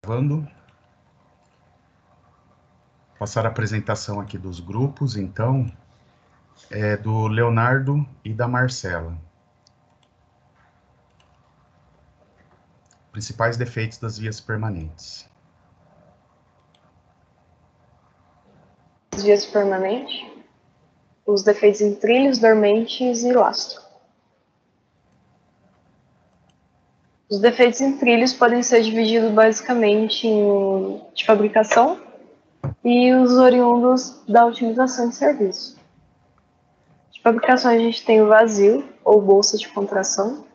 Gravando. Passar a apresentação aqui dos grupos, então, do Leonardo e da Marcela. Principais defeitos das vias permanentes. As vias permanentes, os defeitos em trilhos, dormentes e lastro. Os defeitos em trilhos podem ser divididos basicamente de fabricação e os oriundos da utilização de serviço. De fabricação a gente tem o vazio, ou bolsa de contração,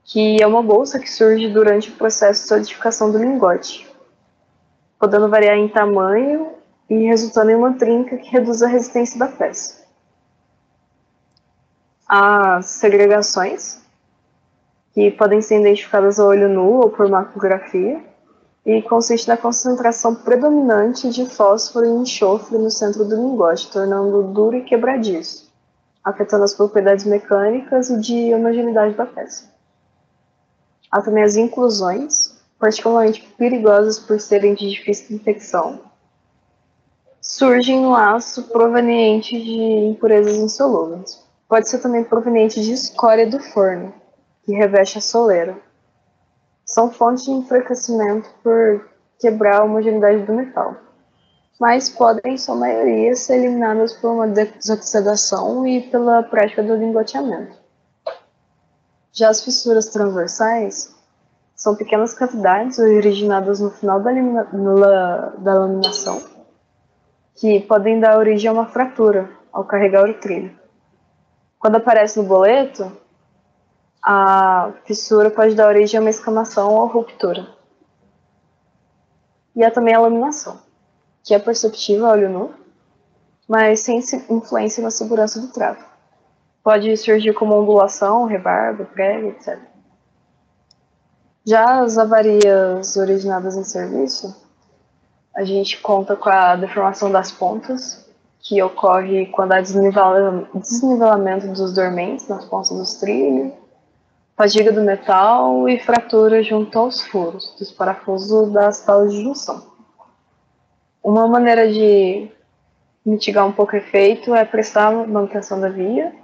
que é uma bolsa que surge durante o processo de solidificação do lingote, podendo variar em tamanho e resultando em uma trinca que reduz a resistência da peça. As segregações, que podem ser identificadas a olho nu ou por macrografia, e consiste na concentração predominante de fósforo e enxofre no centro do lingote, tornando duro e quebradiço, afetando as propriedades mecânicas e de homogeneidade da peça. Há também as inclusões, particularmente perigosas por serem de difícil detecção, surgem no aço proveniente de impurezas insolúveis. Pode ser também proveniente de escória do forno, que reveste a soleira. São fontes de enfraquecimento por quebrar a homogeneidade do metal, mas podem, em sua maioria, ser eliminadas por uma desoxidação e pela prática do lingoteamento. Já as fissuras transversais são pequenas cavidades originadas no final da laminação, que podem dar origem a uma fratura ao carregar o trilho. Quando aparece no boleto, a fissura pode dar origem a uma escamação ou ruptura. E há também a laminação, que é perceptível a olho nu, mas sem influência na segurança do trato. Pode surgir como ondulação, rebarba, prega, etc. Já as avarias originadas em serviço, a gente conta com a deformação das pontas, que ocorre quando há desnivelamento dos dormentes nas pontas dos trilhos, fadiga do metal e fratura junto aos furos dos parafusos das tábuas de junção. Uma maneira de mitigar um pouco o efeito é prestar manutenção da via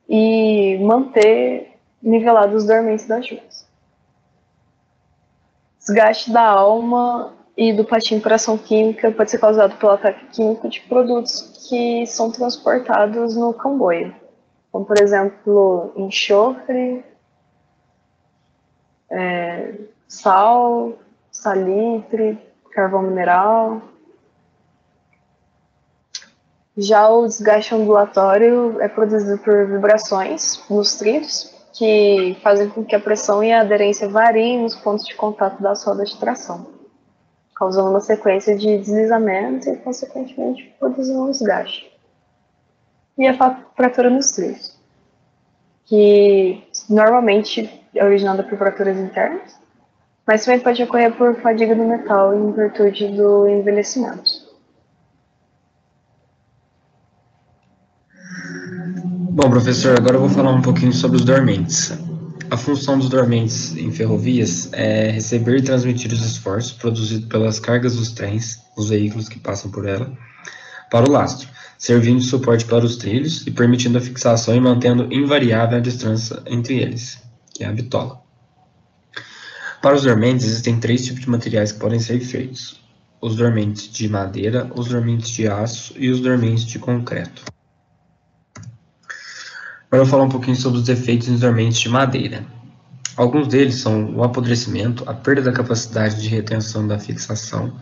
e manter nivelados os dormentes das juntas. Desgaste da alma e do patinho por ação química pode ser causado pelo ataque químico de produtos que são transportados no comboio, como por exemplo enxofre, sal, salitre, carvão mineral. Já o desgaste ondulatório é produzido por vibrações nos trilhos, que fazem com que a pressão e a aderência variem nos pontos de contato das rodas de tração, causando uma sequência de deslizamento e, consequentemente, produzindo um desgaste. E a fratura nos trilhos, que normalmente é originada por fraturas internas, mas também pode ocorrer por fadiga do metal em virtude do envelhecimento. Bom, professor, agora eu vou falar um pouquinho sobre os dormentes. A função dos dormentes em ferrovias é receber e transmitir os esforços produzidos pelas cargas dos trens, os veículos que passam por ela, para o lastro, servindo de suporte para os trilhos e permitindo a fixação e mantendo invariável a distância entre eles, que é a bitola. Para os dormentes, existem 3 tipos de materiais que podem ser feitos: os dormentes de madeira, os dormentes de aço e os dormentes de concreto. Agora eu vou falar um pouquinho sobre os defeitos nos dormentes de madeira. Alguns deles são o apodrecimento, a perda da capacidade de retenção da fixação,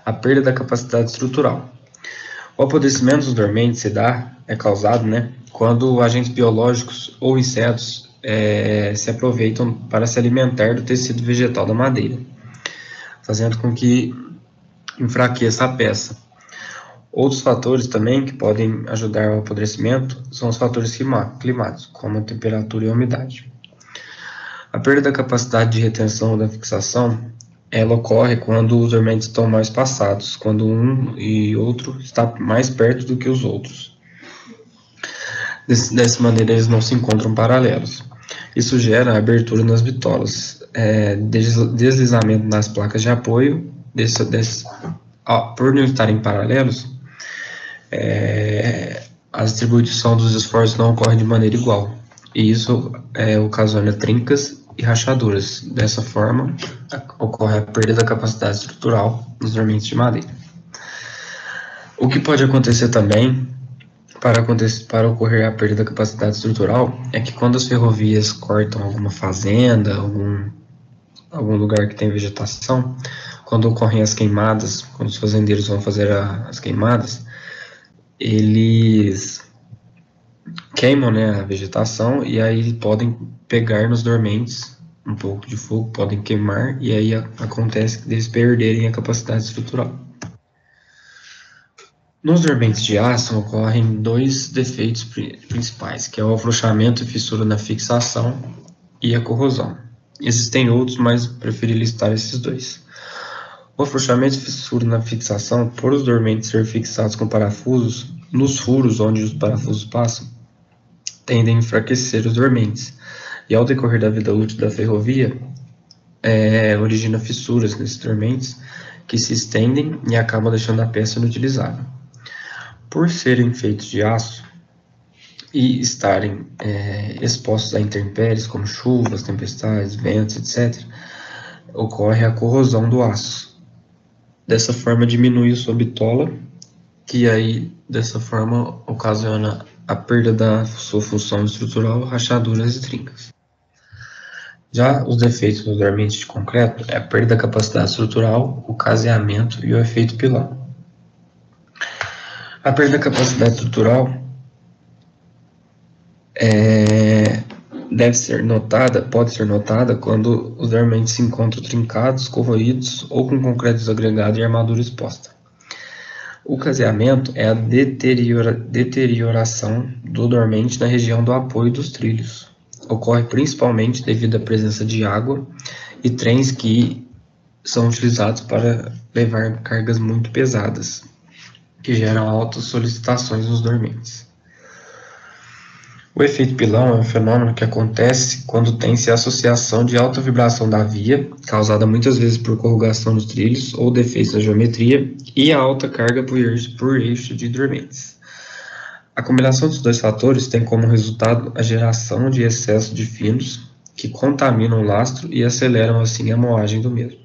a perda da capacidade estrutural. O apodrecimento dos dormentes é causado, quando agentes biológicos ou insetos se aproveitam para se alimentar do tecido vegetal da madeira, fazendo com que enfraqueça a peça. Outros fatores também que podem ajudar ao apodrecimento são os fatores climáticos, como a temperatura e a umidade. A perda da capacidade de retenção da fixação, ela ocorre quando os dormentes estão mal espaçados, quando um e outro está mais perto do que os outros. Dessa maneira, eles não se encontram paralelos. Isso gera abertura nas bitolas, deslizamento nas placas de apoio, por não estarem paralelos, a distribuição dos esforços não ocorre de maneira igual, e isso ocasiona trincas e rachaduras. Dessa forma, ocorre a perda da capacidade estrutural dos dormentes de madeira. O que pode acontecer também, para ocorrer a perda da capacidade estrutural, é que quando as ferrovias cortam alguma fazenda, algum lugar que tem vegetação, quando ocorrem as queimadas, quando os fazendeiros vão fazer as queimadas, eles queimam, né, a vegetação, e aí podem pegar nos dormentes um pouco de fogo, podem queimar, e aí acontece que eles perderem a capacidade estrutural. Nos dormentes de aço ocorrem dois defeitos principais, que é o afrouxamento e fissura na fixação e a corrosão. Existem outros, mas preferi listar esses dois. O afrouxamento e fissura na fixação, por os dormentes ser fixados com parafusos, nos furos onde os parafusos passam, tendem a enfraquecer os dormentes. E ao decorrer da vida útil da ferrovia, origina fissuras nesses dormentes que se estendem e acabam deixando a peça inutilizável. Por serem feitos de aço e estarem expostos a intempéries como chuvas, tempestades, ventos, etc., ocorre a corrosão do aço. Dessa forma diminui sua bitola, que aí dessa forma ocasiona a perda da sua função estrutural, rachaduras e trincas. Já os defeitos dos dormentes de concreto é a perda da capacidade estrutural, o caseamento e o efeito pilão. A perda da capacidade estrutural pode ser notada quando os dormentes se encontram trincados, corroídos ou com concreto desagregado e armadura exposta. O caseamento é a deterioração do dormente na região do apoio dos trilhos. Ocorre principalmente devido à presença de água e trens que são utilizados para levar cargas muito pesadas, que geram altas solicitações nos dormentes. O efeito pilão é um fenômeno que acontece quando tem-se a associação de alta vibração da via, causada muitas vezes por corrugação dos trilhos ou defeitos na geometria, e a alta carga por eixo de dormentes. A combinação dos dois fatores tem como resultado a geração de excesso de finos, que contaminam o lastro e aceleram assim a moagem do mesmo.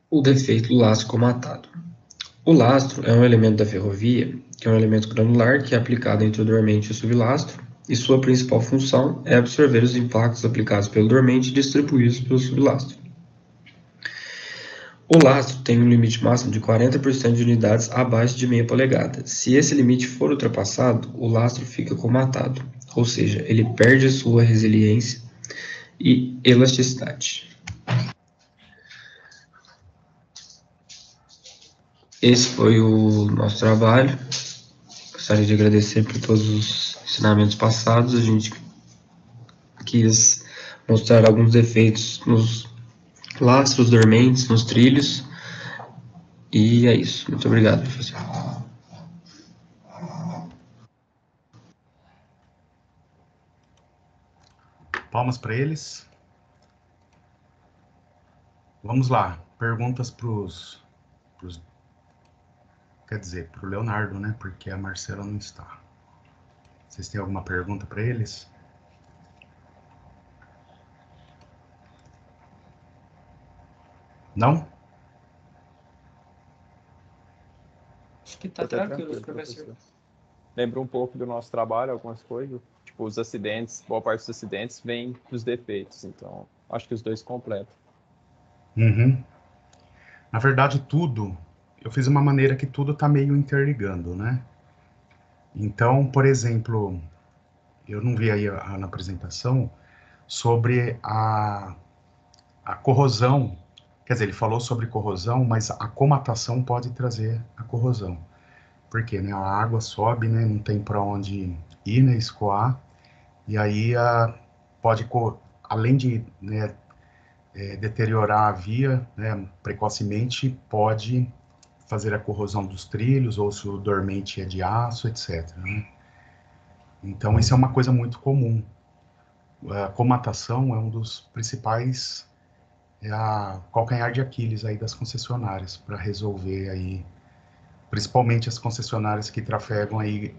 O defeito do lastro comatado. O lastro é um elemento da ferrovia, que é um elemento granular que é aplicado entre o dormente e o sublastro, e sua principal função é absorver os impactos aplicados pelo dormente e distribuí-los pelo sublastro. O lastro tem um limite máximo de 40% de unidades abaixo de meia polegada. Se esse limite for ultrapassado, o lastro fica comatado, ou seja, ele perde sua resiliência e elasticidade. Esse foi o nosso trabalho. Gostaria de agradecer por todos os ensinamentos passados. A gente quis mostrar alguns defeitos nos lastros dormentes, nos trilhos. E é isso. Muito obrigado, professor. Palmas para eles. Vamos lá. Perguntas para os... Quer dizer, para o Leonardo, né? Porque a Marcela não está. Vocês têm alguma pergunta para eles? Não? Acho que está tranquilo, professor. Lembra um pouco do nosso trabalho, algumas coisas. Tipo, os acidentes, boa parte dos acidentes vem dos defeitos. Então, acho que os dois completam. Uhum. Na verdade, tudo... Eu fiz uma maneira que tudo está meio interligando, né? Então, por exemplo, eu não vi aí na apresentação sobre a corrosão. Quer dizer, ele falou sobre corrosão, mas a comatação pode trazer a corrosão. Porque, né, a água sobe, né, não tem para onde ir, né, escoar, e aí pode, além de, né, deteriorar a via, né, precocemente, pode fazer a corrosão dos trilhos, ou se o dormente é de aço, etc. Né? Então, isso é uma coisa muito comum. A comatação é um dos principais, calcanhar de Aquiles aí das concessionárias para resolver aí, principalmente as concessionárias que trafegam aí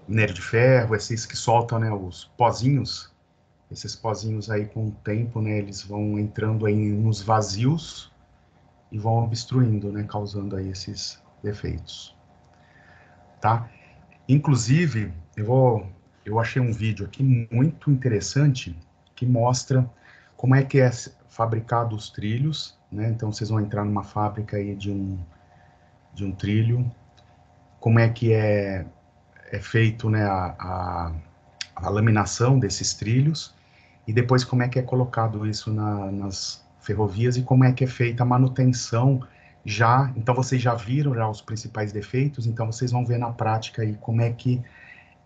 minério de ferro, esses que soltam, né, os pozinhos. Esses pozinhos aí com o tempo, né, eles vão entrando aí nos vazios e vão obstruindo, né, causando aí esses defeitos, tá? Inclusive, eu achei um vídeo aqui muito interessante que mostra como é que é fabricado os trilhos, né? Então vocês vão entrar numa fábrica aí de um trilho, como é que é feito, né, a laminação desses trilhos e depois como é que é colocado isso nas ferrovias e como é que é feita a manutenção já. Então vocês já viram já os principais defeitos, então vocês vão ver na prática aí como é que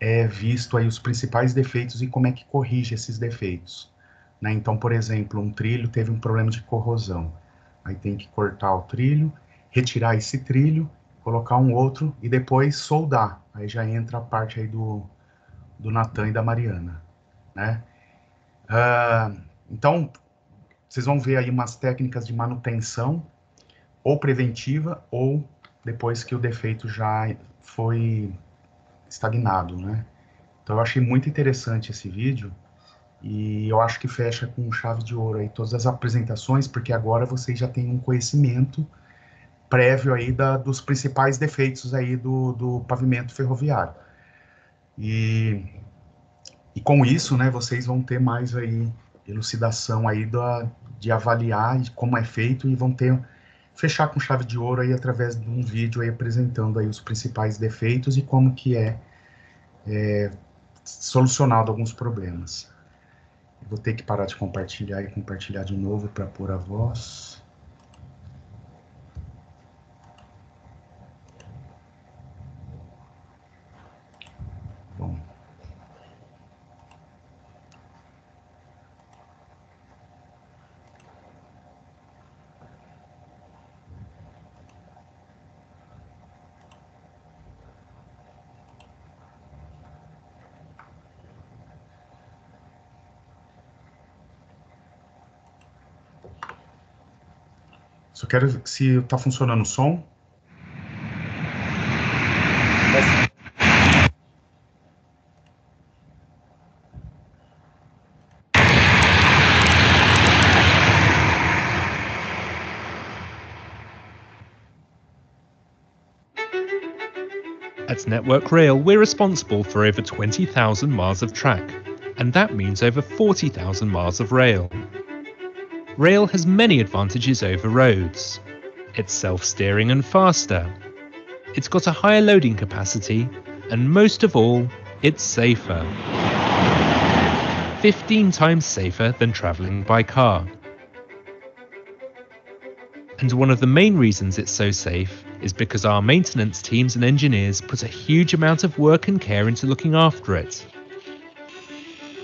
é visto aí os principais defeitos e como é que corrige esses defeitos, né? Então, por exemplo, um trilho teve um problema de corrosão, aí tem que cortar o trilho, retirar esse trilho, colocar um outro e depois soldar, aí já entra a parte aí do Natan e da Mariana, né? Então, vocês vão ver aí umas técnicas de manutenção, ou preventiva, ou depois que o defeito já foi estagnado, né? Então eu achei muito interessante esse vídeo e eu acho que fecha com chave de ouro aí todas as apresentações, porque agora vocês já têm um conhecimento prévio aí dos principais defeitos aí do pavimento ferroviário. E com isso, né, vocês vão ter mais aí elucidação aí de avaliar como é feito e vão fechar com chave de ouro aí através de um vídeo aí apresentando aí os principais defeitos e como que é solucionado alguns problemas. Eu vou ter que parar de compartilhar e compartilhar de novo para pôr a voz. Bom. Só quero ver se está funcionando o som. At Network Rail, we're responsible for over 20,000 miles of track, and that means over 40,000 miles of rail. Rail has many advantages over roads. It's self-steering and faster. It's got a higher loading capacity, and most of all, it's safer. 15 times safer than travelling by car. And one of the main reasons it's so safe is because our maintenance teams and engineers put a huge amount of work and care into looking after it.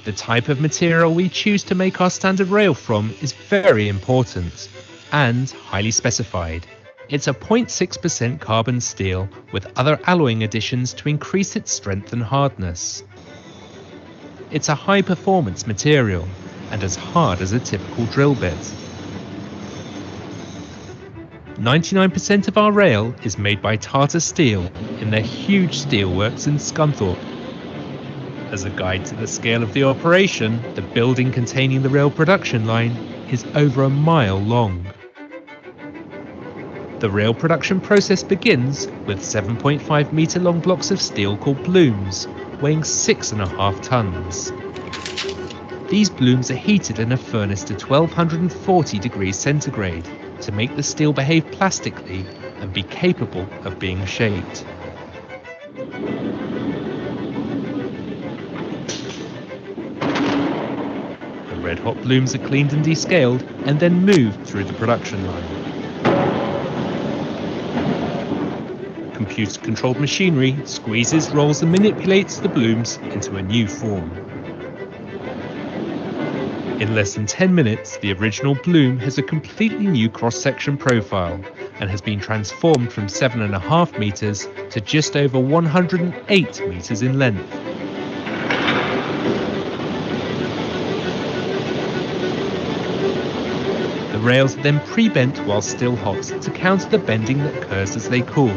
The type of material we choose to make our standard rail from is very important and highly specified. It's a 0.6% carbon steel with other alloying additions to increase its strength and hardness. It's a high performance material and as hard as a typical drill bit. 99% of our rail is made by Tata Steel in their huge steelworks in Scunthorpe. As a guide to the scale of the operation, the building containing the rail production line is over a mile long. The rail production process begins with 7.5 metre long blocks of steel called blooms, weighing 6.5 tonnes. These blooms are heated in a furnace to 1240 degrees centigrade to make the steel behave plastically and be capable of being shaped. The red-hot blooms are cleaned and descaled and then moved through the production line. Computer-controlled machinery squeezes, rolls and manipulates the blooms into a new form. In less than 10 minutes, the original Bloom has a completely new cross-section profile and has been transformed from 7.5 meters to just over 108 meters in length. The rails are then pre-bent while still hot to counter the bending that occurs as they cool.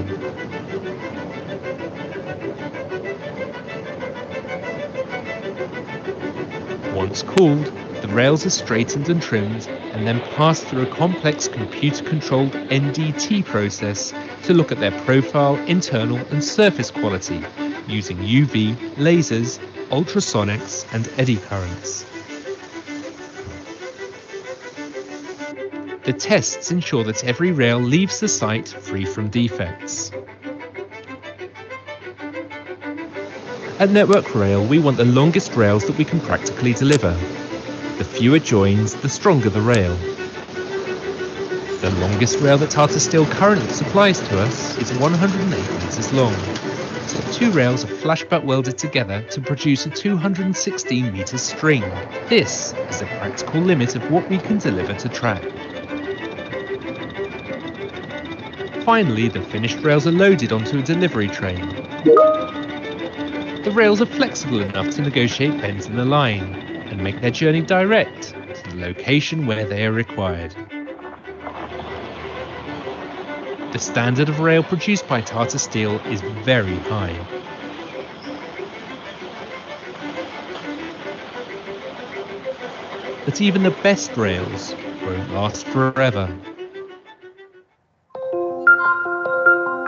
Once cooled, the rails are straightened and trimmed and then passed through a complex computer-controlled NDT process to look at their profile, internal and surface quality using UV, lasers, ultrasonics and eddy currents. The tests ensure that every rail leaves the site free from defects. At Network Rail, we want the longest rails that we can practically deliver. The fewer joins, the stronger the rail. The longest rail that Tata Steel currently supplies to us is 108 meters long. So 2 rails are flashback welded together to produce a 216 meter string. This is the practical limit of what we can deliver to track. Finally, the finished rails are loaded onto a delivery train. The rails are flexible enough to negotiate bends in the line and make their journey direct to the location where they are required. The standard of rail produced by Tata Steel is very high. But even the best rails won't last forever.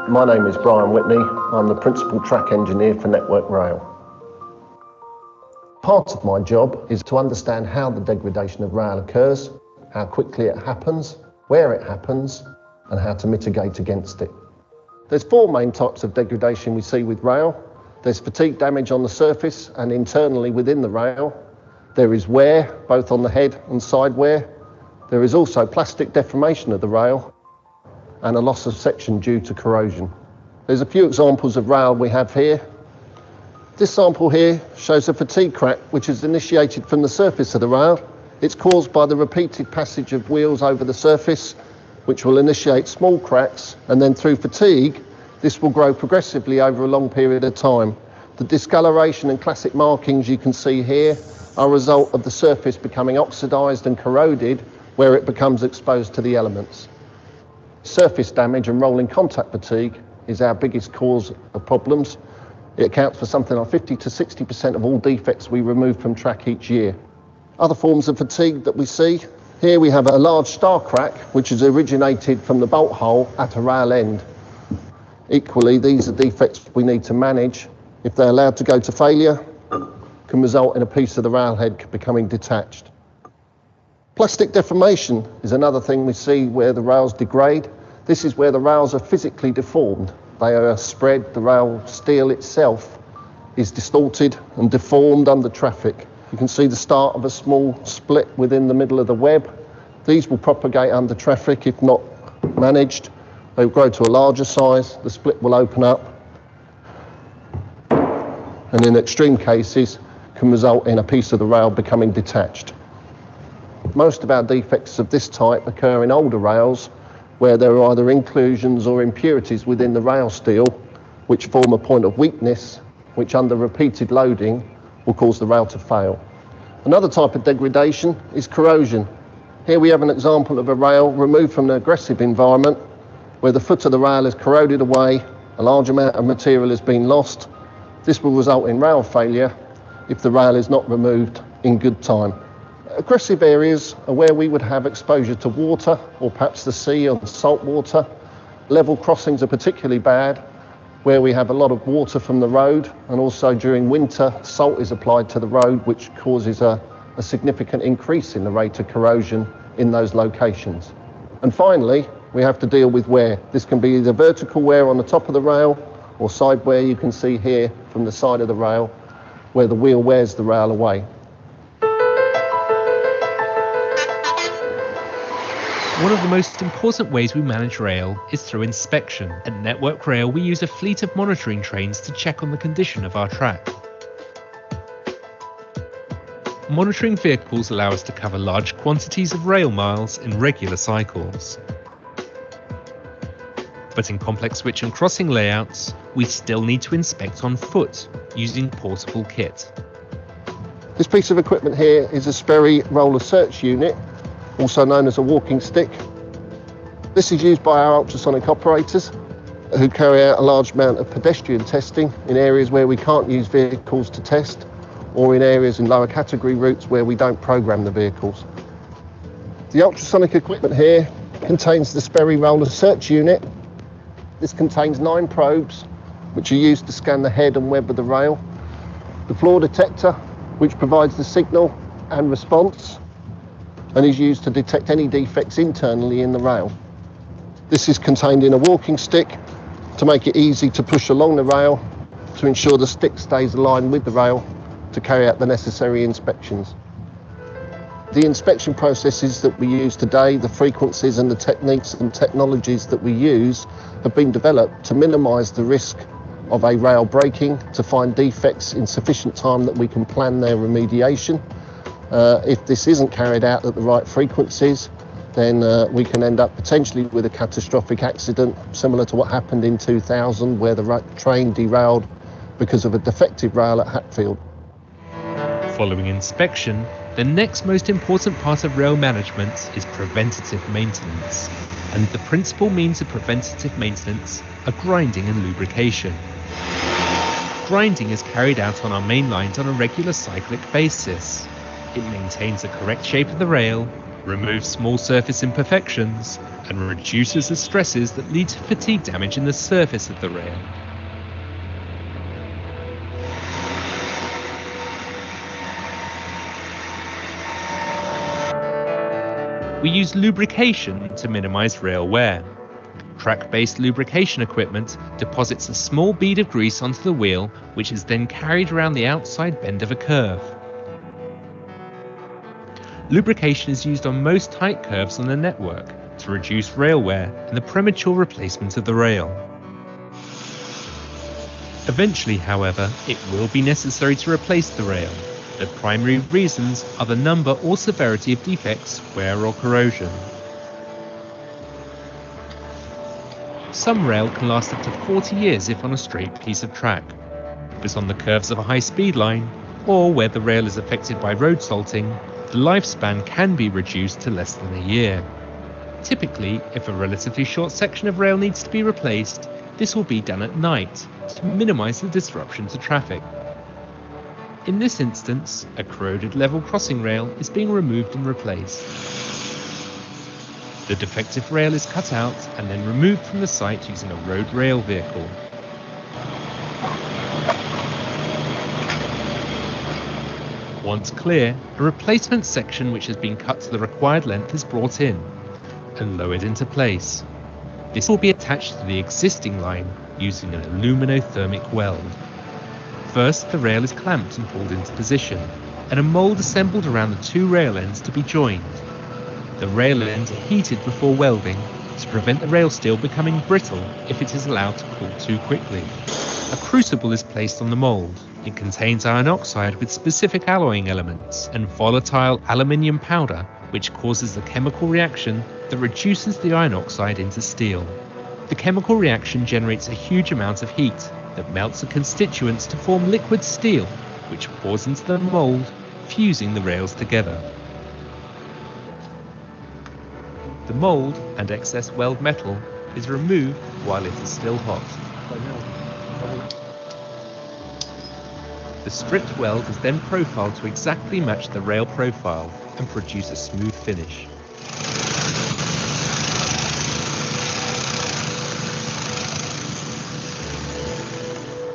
My name is Brian Whitney. I'm the Principal Track Engineer for Network Rail. Part of my job is to understand how the degradation of rail occurs, how quickly it happens, where it happens, and how to mitigate against it. There's 4 main types of degradation we see with rail. There's fatigue damage on the surface and internally within the rail. There is wear, both on the head and side wear. There is also plastic deformation of the rail and a loss of section due to corrosion. There's a few examples of rail we have here. This sample here shows a fatigue crack which is initiated from the surface of the rail. It's caused by the repeated passage of wheels over the surface, which will initiate small cracks, and then through fatigue, this will grow progressively over a long period of time. The discoloration and classic markings you can see here are a result of the surface becoming oxidised and corroded where it becomes exposed to the elements. Surface damage and rolling contact fatigue is our biggest cause of problems. It accounts for something like 50 to 60% of all defects we remove from track each year. Other forms of fatigue that we see, here we have a large star crack which has originated from the bolt hole at a rail end. Equally, these are defects we need to manage. If they're allowed to go to failure, can result in a piece of the railhead becoming detached. Plastic deformation is another thing we see where the rails degrade. This is where the rails are physically deformed. They are spread, the rail steel itself is distorted and deformed under traffic. You can see the start of a small split within the middle of the web. These will propagate under traffic if not managed. They will grow to a larger size, the split will open up, and in extreme cases can result in a piece of the rail becoming detached. Most of our defects of this type occur in older rails where there are either inclusions or impurities within the rail steel which form a point of weakness which under repeated loading will cause the rail to fail. Another type of degradation is corrosion. Here we have an example of a rail removed from an aggressive environment where the foot of the rail is corroded away, a large amount of material has been lost. This will result in rail failure if the rail is not removed in good time. Aggressive areas are where we would have exposure to water or perhaps the sea or the salt water. Level crossings are particularly bad where we have a lot of water from the road, and also during winter salt is applied to the road which causes a significant increase in the rate of corrosion in those locations. And finally, we have to deal with wear. This can be either vertical wear on the top of the rail or side wear you can see here from the side of the rail where the wheel wears the rail away. One of the most important ways we manage rail is through inspection. At Network Rail, we use a fleet of monitoring trains to check on the condition of our track. monitoring vehicles allow us to cover large quantities of rail miles in regular cycles. But in complex switch and crossing layouts, we still need to inspect on foot using portable kit. This piece of equipment here is a Sperry roller search unit, also known as a walking stick. This is used by our ultrasonic operators who carry out a large amount of pedestrian testing in areas where we can't use vehicles to test, or in areas in lower category routes where we don't program the vehicles. The ultrasonic equipment here contains the Sperry roller search unit. This contains 9 probes which are used to scan the head and web of the rail, the floor detector which provides the signal and response and is used to detect any defects internally in the rail. This is contained in a walking stick to make it easy to push along the rail to ensure the stick stays aligned with the rail to carry out the necessary inspections. The inspection processes that we use today, the frequencies and the techniques and technologies that we use have been developed to minimise the risk of a rail breaking, to find defects in sufficient time that we can plan their remediation. If this isn't carried out at the right frequencies, then we can end up potentially with a catastrophic accident similar to what happened in 2000, where the train derailed because of a defective rail at Hatfield. Following inspection, the next most important part of rail management is preventative maintenance, and the principal means of preventative maintenance are grinding and lubrication. Grinding is carried out on our main lines on a regular cyclic basis. It maintains the correct shape of the rail, removes small surface imperfections, and reduces the stresses that lead to fatigue damage in the surface of the rail. We use lubrication to minimize rail wear. Track-based lubrication equipment deposits a small bead of grease onto the wheel, which is then carried around the outside bend of a curve. Lubrication is used on most tight curves on the network to reduce rail wear and the premature replacement of the rail. Eventually, however, it will be necessary to replace the rail. The primary reasons are the number or severity of defects, wear or corrosion. Some rail can last up to 40 years if on a straight piece of track, but on the curves of a high-speed line, or where the rail is affected by road salting, the lifespan can be reduced to less than a year. Typically, if a relatively short section of rail needs to be replaced, this will be done at night to minimize the disruption to traffic. In this instance, a corroded level crossing rail is being removed and replaced. The defective rail is cut out and then removed from the site using a road rail vehicle. Once clear, a replacement section which has been cut to the required length is brought in and lowered into place. This will be attached to the existing line using an aluminothermic weld. First, the rail is clamped and pulled into position, and a mould assembled around the 2 rail ends to be joined. The rail ends are heated before welding to prevent the rail steel becoming brittle if it is allowed to cool too quickly. A crucible is placed on the mould. It contains iron oxide with specific alloying elements and volatile aluminium powder, which causes a chemical reaction that reduces the iron oxide into steel. The chemical reaction generates a huge amount of heat that melts the constituents to form liquid steel, which pours into the mould, fusing the rails together. The mould and excess weld metal is removed while it is still hot. The stripped weld is then profiled to exactly match the rail profile and produce a smooth finish.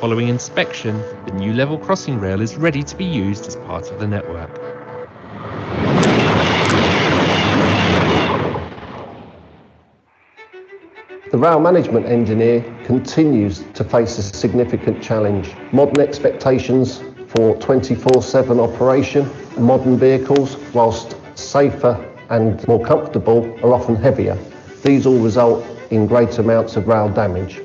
Following inspection, the new level crossing rail is ready to be used as part of the network. The rail management engineer continues to face a significant challenge. Modern expectations for 24/7 operation, modern vehicles, whilst safer and more comfortable, are often heavier. These all result in great amounts of rail damage.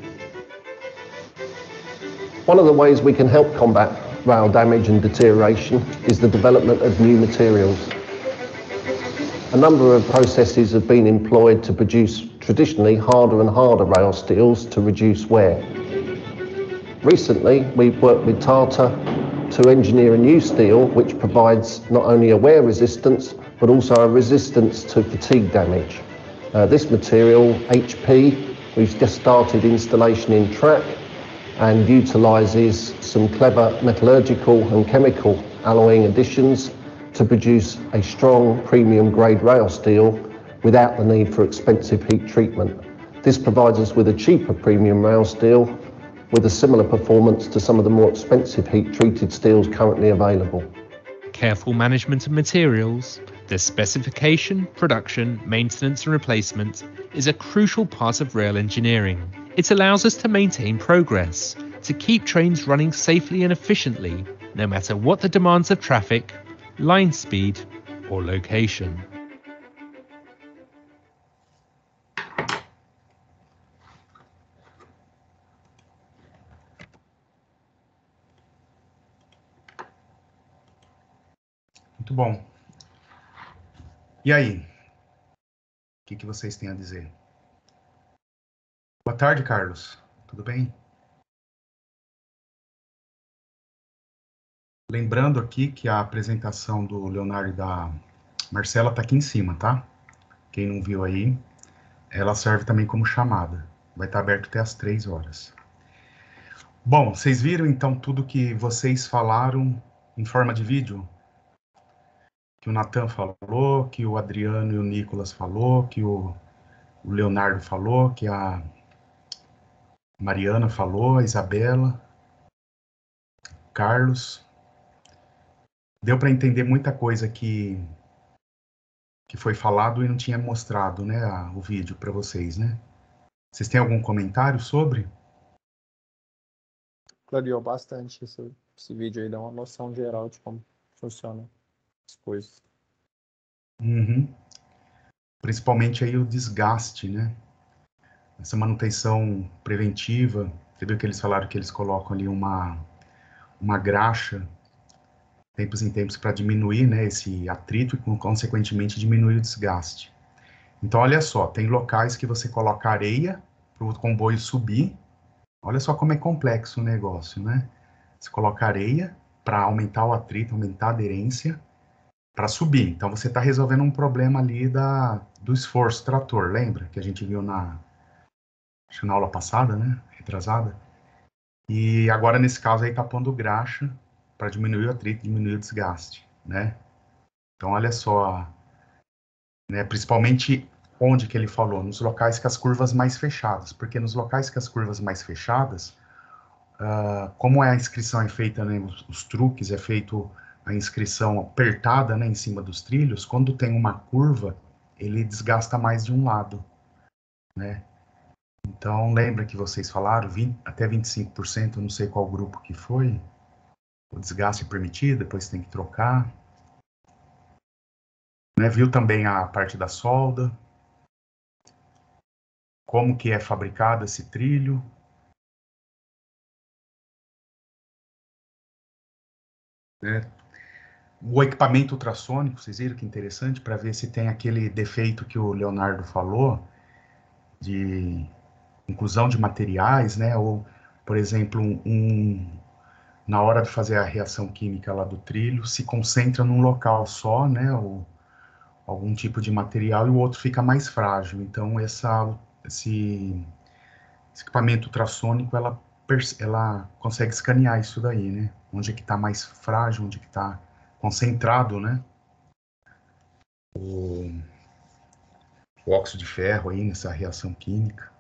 One of the ways we can help combat rail damage and deterioration is the development of new materials. A number of processes have been employed to produce traditionally harder and harder rail steels to reduce wear. Recently, we've worked with Tata to engineer a new steel which provides not only a wear resistance but also a resistance to fatigue damage. This material, HP, we've just started installation in track and utilises some clever metallurgical and chemical alloying additions to produce a strong premium grade rail steel without the need for expensive heat treatment. This provides us with a cheaper premium rail steel with a similar performance to some of the more expensive heat treated steels currently available. Careful management of materials, their specification, production, maintenance and replacement is a crucial part of rail engineering. It allows us to maintain progress, to keep trains running safely and efficiently, no matter what the demands of traffic, line speed or location. Muito bom. E aí? O que vocês têm a dizer? Boa tarde, Carlos. Tudo bem? Lembrando aqui que a apresentação do Leonardo e da Marcela está aqui em cima, tá? Quem não viu aí, ela serve também como chamada. Vai estar aberto até às 3 horas. Bom, vocês viram então tudo que vocês falaram em forma de vídeo? Que o Natan falou, que o Adriano e o Nicolas falou, que o Leonardo falou, que a Mariana falou, a Isabela, Carlos. Deu para entender muita coisa que foi falado e não tinha mostrado, né, o vídeo para vocês, né? Vocês têm algum comentário sobre? Clareou bastante esse vídeo aí, dá uma noção geral de como funciona as coisas. Uhum. Principalmente aí o desgaste, né? Essa manutenção preventiva. Você viu que eles falaram que eles colocam ali uma graxa, tempos em tempos, para diminuir, né, esse atrito e, consequentemente, diminuir o desgaste. Então, olha só, tem locais que você coloca areia para o comboio subir. Olha só como é complexo o negócio, né? Você coloca areia para aumentar o atrito, aumentar a aderência, para subir. Então, você está resolvendo um problema ali do esforço trator, lembra? Que a gente viu acho que na aula passada, né? Retrasada. E agora, nesse caso aí, tá pondo graxa para diminuir o atrito, diminuir o desgaste, né? Então, olha só, né? Principalmente onde que ele falou? Nos locais que as curvas mais fechadas, porque nos locais que as curvas mais fechadas, como a inscrição é feita, né, os truques, é feito a inscrição apertada, né, em cima dos trilhos, quando tem uma curva, ele desgasta mais de um lado, né? Então, lembra que vocês falaram, até 25%, eu não sei qual grupo que foi, o desgaste permitido, depois tem que trocar. Né? Viu também a parte da solda, como que é fabricado esse trilho. Né? O equipamento ultrassônico, vocês viram que interessante, para ver se tem aquele defeito que o Leonardo falou, de inclusão de materiais, né? Ou, por exemplo, na hora de fazer a reação química lá do trilho, se concentra num local só, né? Ou algum tipo de material, e o outro fica mais frágil. Então, esse equipamento ultrassônico, ela consegue escanear isso daí, né? Onde é que está mais frágil, onde é que está concentrado, né? O óxido de ferro aí nessa reação química.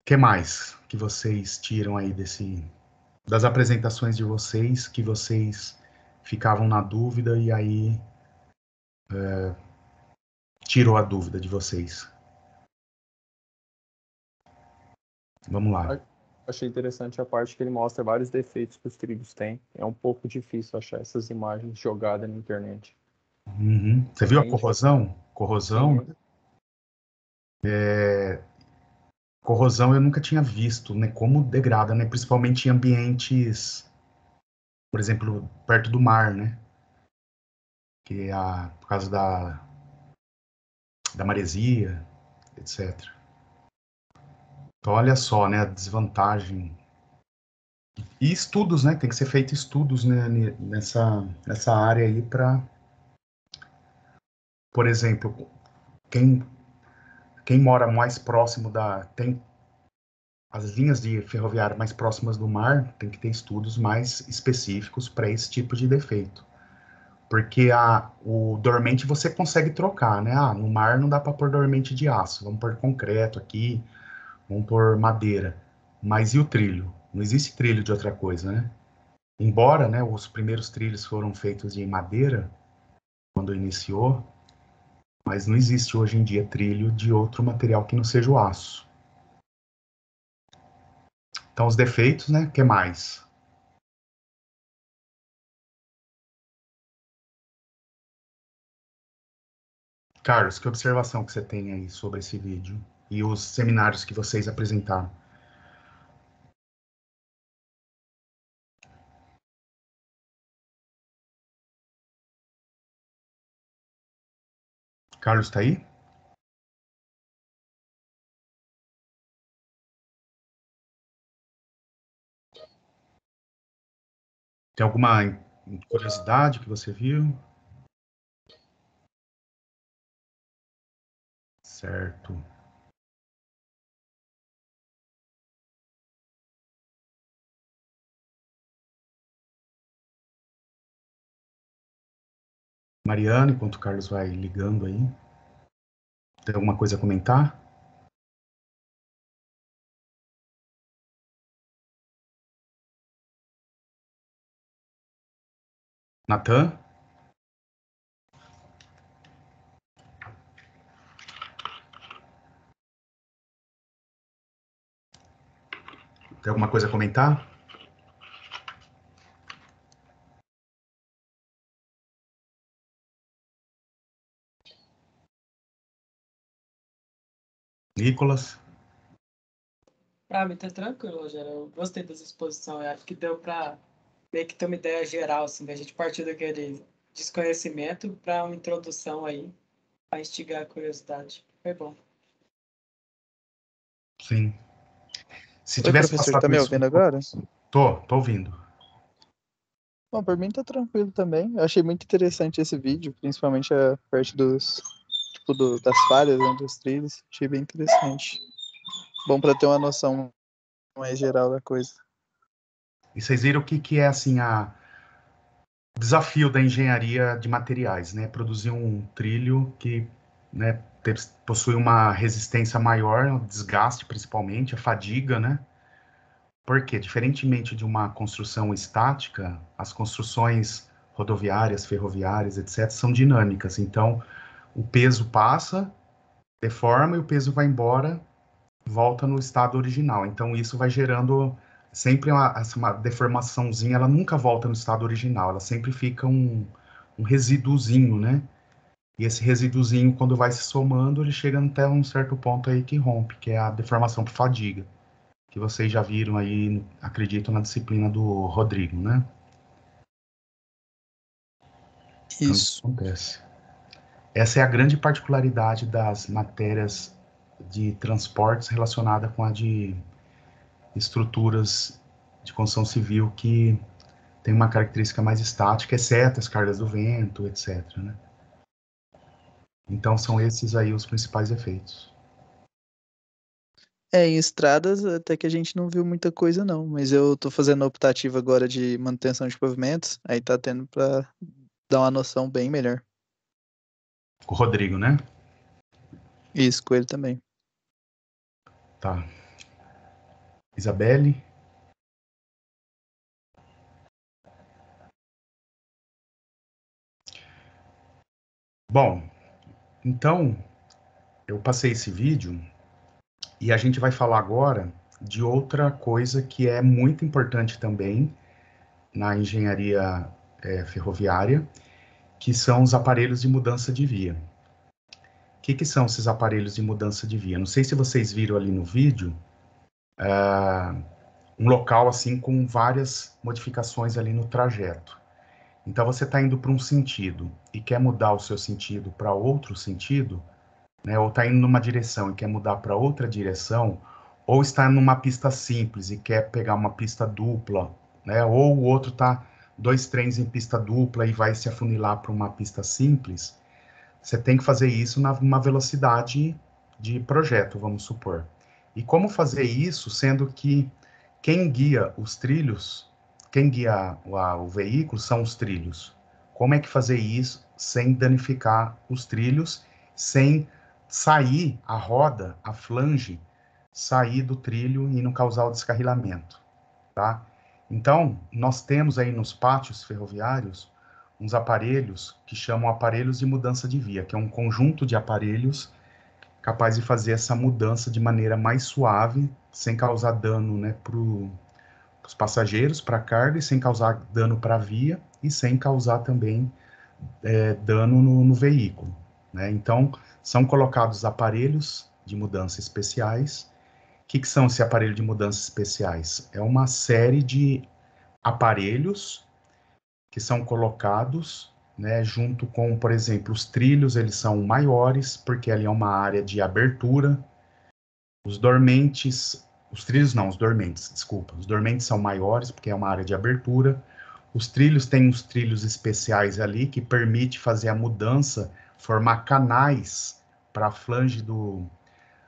O que mais que vocês tiram aí das apresentações de vocês, que vocês ficavam na dúvida e aí tirou a dúvida de vocês? Vamos lá. Achei interessante a parte que ele mostra vários defeitos que os trilhos têm. É um pouco difícil achar essas imagens jogadas na internet. Uhum. Você viu a corrosão? Corrosão. Sim. corrosão eu nunca tinha visto, né? Como degrada, né? Principalmente em ambientes, por exemplo, perto do mar, né? Que é por causa da maresia, etc. Então, olha só, né? A desvantagem. E estudos, né? Tem que ser feito estudos, né, nessa área aí para, por exemplo, quem, quem mora mais próximo tem as linhas de ferroviária mais próximas do mar, tem que ter estudos mais específicos para esse tipo de defeito. Porque o dormente você consegue trocar, né? No mar não dá para pôr dormente de aço, vamos pôr concreto aqui, vamos pôr madeira. Mas e o trilho? Não existe trilho de outra coisa, né? Embora, né, os primeiros trilhos foram feitos de madeira, quando iniciou, mas não existe hoje em dia trilho de outro material que não seja o aço. Então, os defeitos, né? O que mais? Carlos, que observação que você tem aí sobre esse vídeo e os seminários que vocês apresentaram? Carlos, está aí? Tem alguma curiosidade que você viu? Certo. Mariana, enquanto o Carlos vai ligando aí, tem alguma coisa a comentar? Natan? Tem alguma coisa a comentar? Nicolas? Pra mim tá tranquilo, Rogério. Eu gostei dessa exposição. Eu acho que deu pra meio que ter uma ideia geral, assim, da gente partir daquele desconhecimento para uma introdução aí, para instigar a curiosidade. Foi bom. Sim. Se Oi, tivesse professor, tá passado me isso... ouvindo agora? Tô ouvindo. Bom, por mim tá tranquilo também. Eu achei muito interessante esse vídeo, principalmente a parte das falhas, né, dos trilhos. Achei bem interessante. Bom para ter uma noção mais geral da coisa. E vocês viram o que é, assim, o desafio da engenharia de materiais, né? Produzir um trilho que, né, possui uma resistência maior, o desgaste principalmente, a fadiga, né? Porque, diferentemente de uma construção estática, as construções rodoviárias, ferroviárias, etc., são dinâmicas. Então, o peso passa, deforma e o peso vai embora, volta no estado original. Então, isso vai gerando sempre uma deformaçãozinha, ela nunca volta no estado original, ela sempre fica um resíduozinho, né? E esse resíduozinho, quando vai se somando, ele chega até um certo ponto aí que rompe, que é a deformação por fadiga, que vocês já viram aí, acredito, na disciplina do Rodrigo, né? Então, isso Isso. acontece. Essa é a grande particularidade das matérias de transportes relacionada com a de estruturas de construção civil que tem uma característica mais estática, exceto as cargas do vento, etc., né? Então, são esses aí os principais efeitos. Em estradas até que a gente não viu muita coisa não, mas eu tô fazendo a optativa agora de manutenção de pavimentos, aí tá tendo para dar uma noção bem melhor. O Rodrigo, né? Isso, com ele também. Tá. Isabelle? Bom, então, eu passei esse vídeo e a gente vai falar agora de outra coisa que é muito importante também na engenharia ferroviária, que são os aparelhos de mudança de via. que são esses aparelhos de mudança de via? Não sei se vocês viram ali no vídeo, um local assim com várias modificações ali no trajeto. Então você está indo para um sentido e quer mudar o seu sentido para outro sentido, né? Ou está indo numa direção e quer mudar para outra direção, ou está numa pista simples e quer pegar uma pista dupla, né? Ou o outro está 2 trens em pista dupla e vai se afunilar para uma pista simples. Você tem que fazer isso numa velocidade de projeto, vamos supor. E como fazer isso, sendo que quem guia os trilhos, quem guia o veículo são os trilhos. Como é que fazer isso sem danificar os trilhos, sem sair a roda, a flange, sair do trilho e não causar o descarrilamento, tá? Então, nós temos aí nos pátios ferroviários uns aparelhos que chamam aparelhos de mudança de via, que é um conjunto de aparelhos capaz de fazer essa mudança de maneira mais suave, sem causar dano, né, para os passageiros, para a carga, e sem causar dano para a via, e sem causar também dano no veículo, né? Então, são colocados aparelhos de mudança especiais. O que são esses aparelhos de mudança especiais? É uma série de aparelhos que são colocados, né, junto com, por exemplo, os trilhos, eles são maiores, porque ali é uma área de abertura. Os dormentes, os dormentes, desculpa. Os dormentes são maiores, porque é uma área de abertura. Os trilhos têm uns trilhos especiais ali, que permite fazer a mudança, formar canais para a flange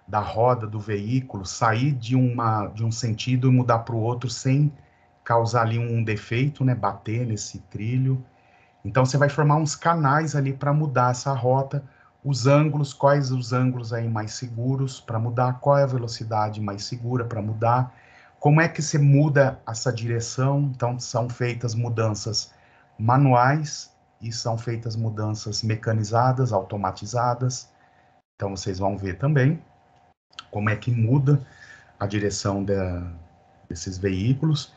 da roda do veículo, sair de um sentido e mudar para o outro sem causar ali um defeito, né, bater nesse trilho. Então você vai formar uns canais ali para mudar essa rota, os ângulos, quais os ângulos aí mais seguros para mudar, qual é a velocidade mais segura para mudar, como é que você muda essa direção. Então são feitas mudanças manuais e são feitas mudanças mecanizadas, automatizadas. Então vocês vão ver também como é que muda a direção desses veículos,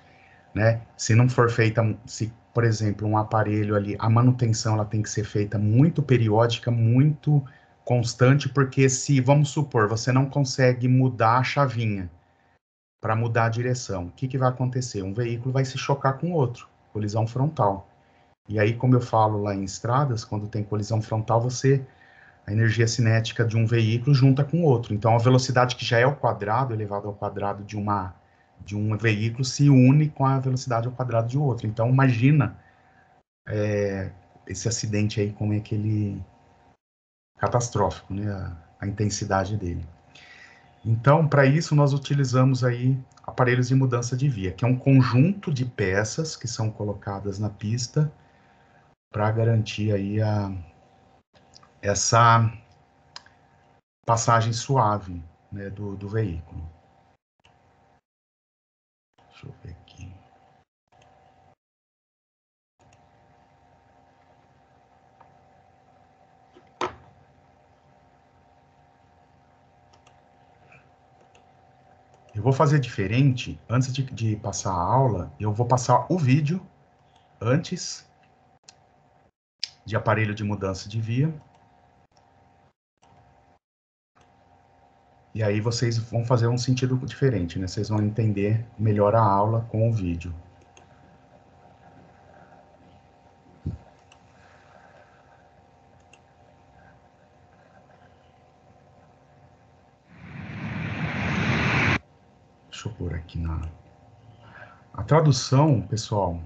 né? Se não for feita, se, por exemplo, um aparelho ali, a manutenção ela tem que ser feita muito periódica, muito constante, porque se, vamos supor, você não consegue mudar a chavinha para mudar a direção, o que vai acontecer? Um veículo vai se chocar com o outro, colisão frontal. E aí, como eu falo lá em estradas, quando tem colisão frontal, a energia cinética de um veículo junta com o outro. Então, a velocidade que já é ao quadrado, elevado ao quadrado de um veículo, se une com a velocidade ao quadrado de outro. Então, imagina esse acidente aí, como é que ele... catastrófico, né? A intensidade dele. Então, para isso, nós utilizamos aí aparelhos de mudança de via, que é um conjunto de peças que são colocadas na pista para garantir aí essa passagem suave, né, do veículo. Deixa eu ver aqui. Eu vou fazer diferente. Antes de passar a aula, eu vou passar o vídeo antes de aparelho de mudança de via. E aí vocês vão fazer um sentido diferente, né? Vocês vão entender melhor a aula com o vídeo. Deixa eu pôr aqui a tradução, pessoal,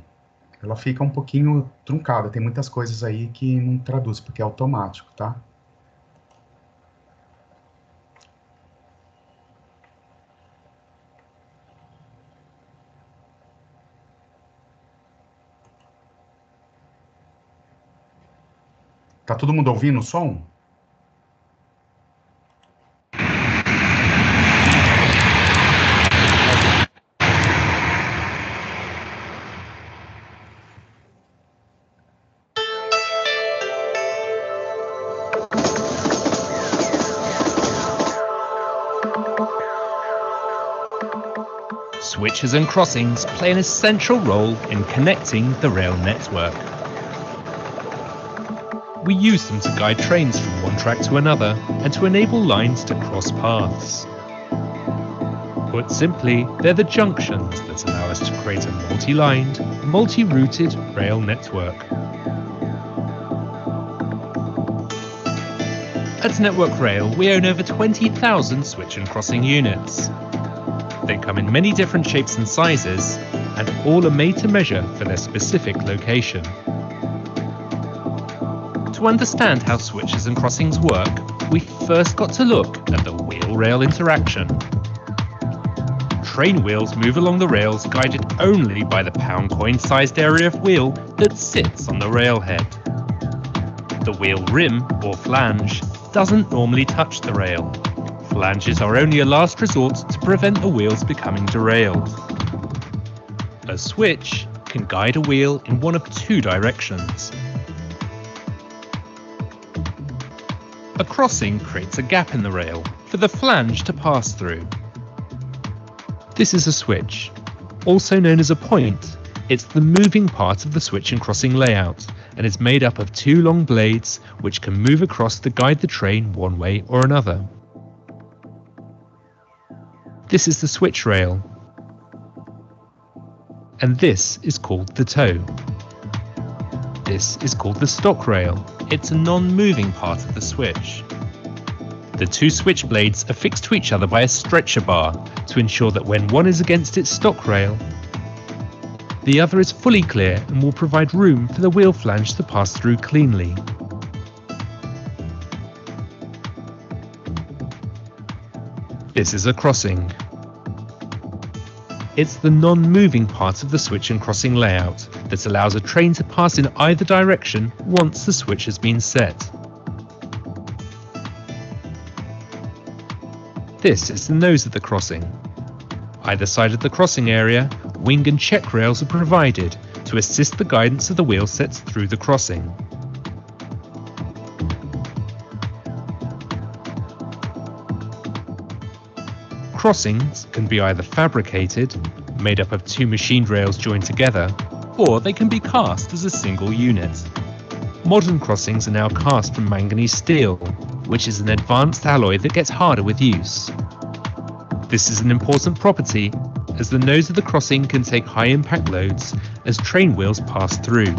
ela fica um pouquinho truncada. Tem muitas coisas aí que não traduz, porque é automático, tá? Tá todo mundo ouvindo o som? Switches and crossings play an essential role in connecting the rail network. We use them to guide trains from one track to another and to enable lines to cross paths. Put simply, they're the junctions that allow us to create a multi-lined, multi-routed rail network. At Network Rail, we own over 20,000 switch and crossing units. They come in many different shapes and sizes, and all are made to measure for their specific location. To understand how switches and crossings work, we first got to look at the wheel-rail interaction. Train wheels move along the rails guided only by the pound-coin-sized area of wheel that sits on the railhead. The wheel rim, or flange, doesn't normally touch the rail. Flanges are only a last resort to prevent the wheels becoming derailed. A switch can guide a wheel in one of two directions. A crossing creates a gap in the rail for the flange to pass through. This is a switch. Also known as a point, it's the moving part of the switch and crossing layout, and is made up of two long blades which can move across to guide the train one way or another. This is the switch rail, and this is called the toe. This is called the stock rail. It's a non-moving part of the switch. The two switch blades are fixed to each other by a stretcher bar to ensure that when one is against its stock rail, the other is fully clear and will provide room for the wheel flange to pass through cleanly. This is a crossing. It's the non-moving part of the switch and crossing layout that allows a train to pass in either direction once the switch has been set. This is the nose of the crossing. Either side of the crossing area, wing and check rails are provided to assist the guidance of the wheel sets through the crossing. Crossings can be either fabricated, made up of two machined rails joined together, or they can be cast as a single unit. Modern crossings are now cast from manganese steel, which is an advanced alloy that gets harder with use. This is an important property, as the nose of the crossing can take high impact loads as train wheels pass through.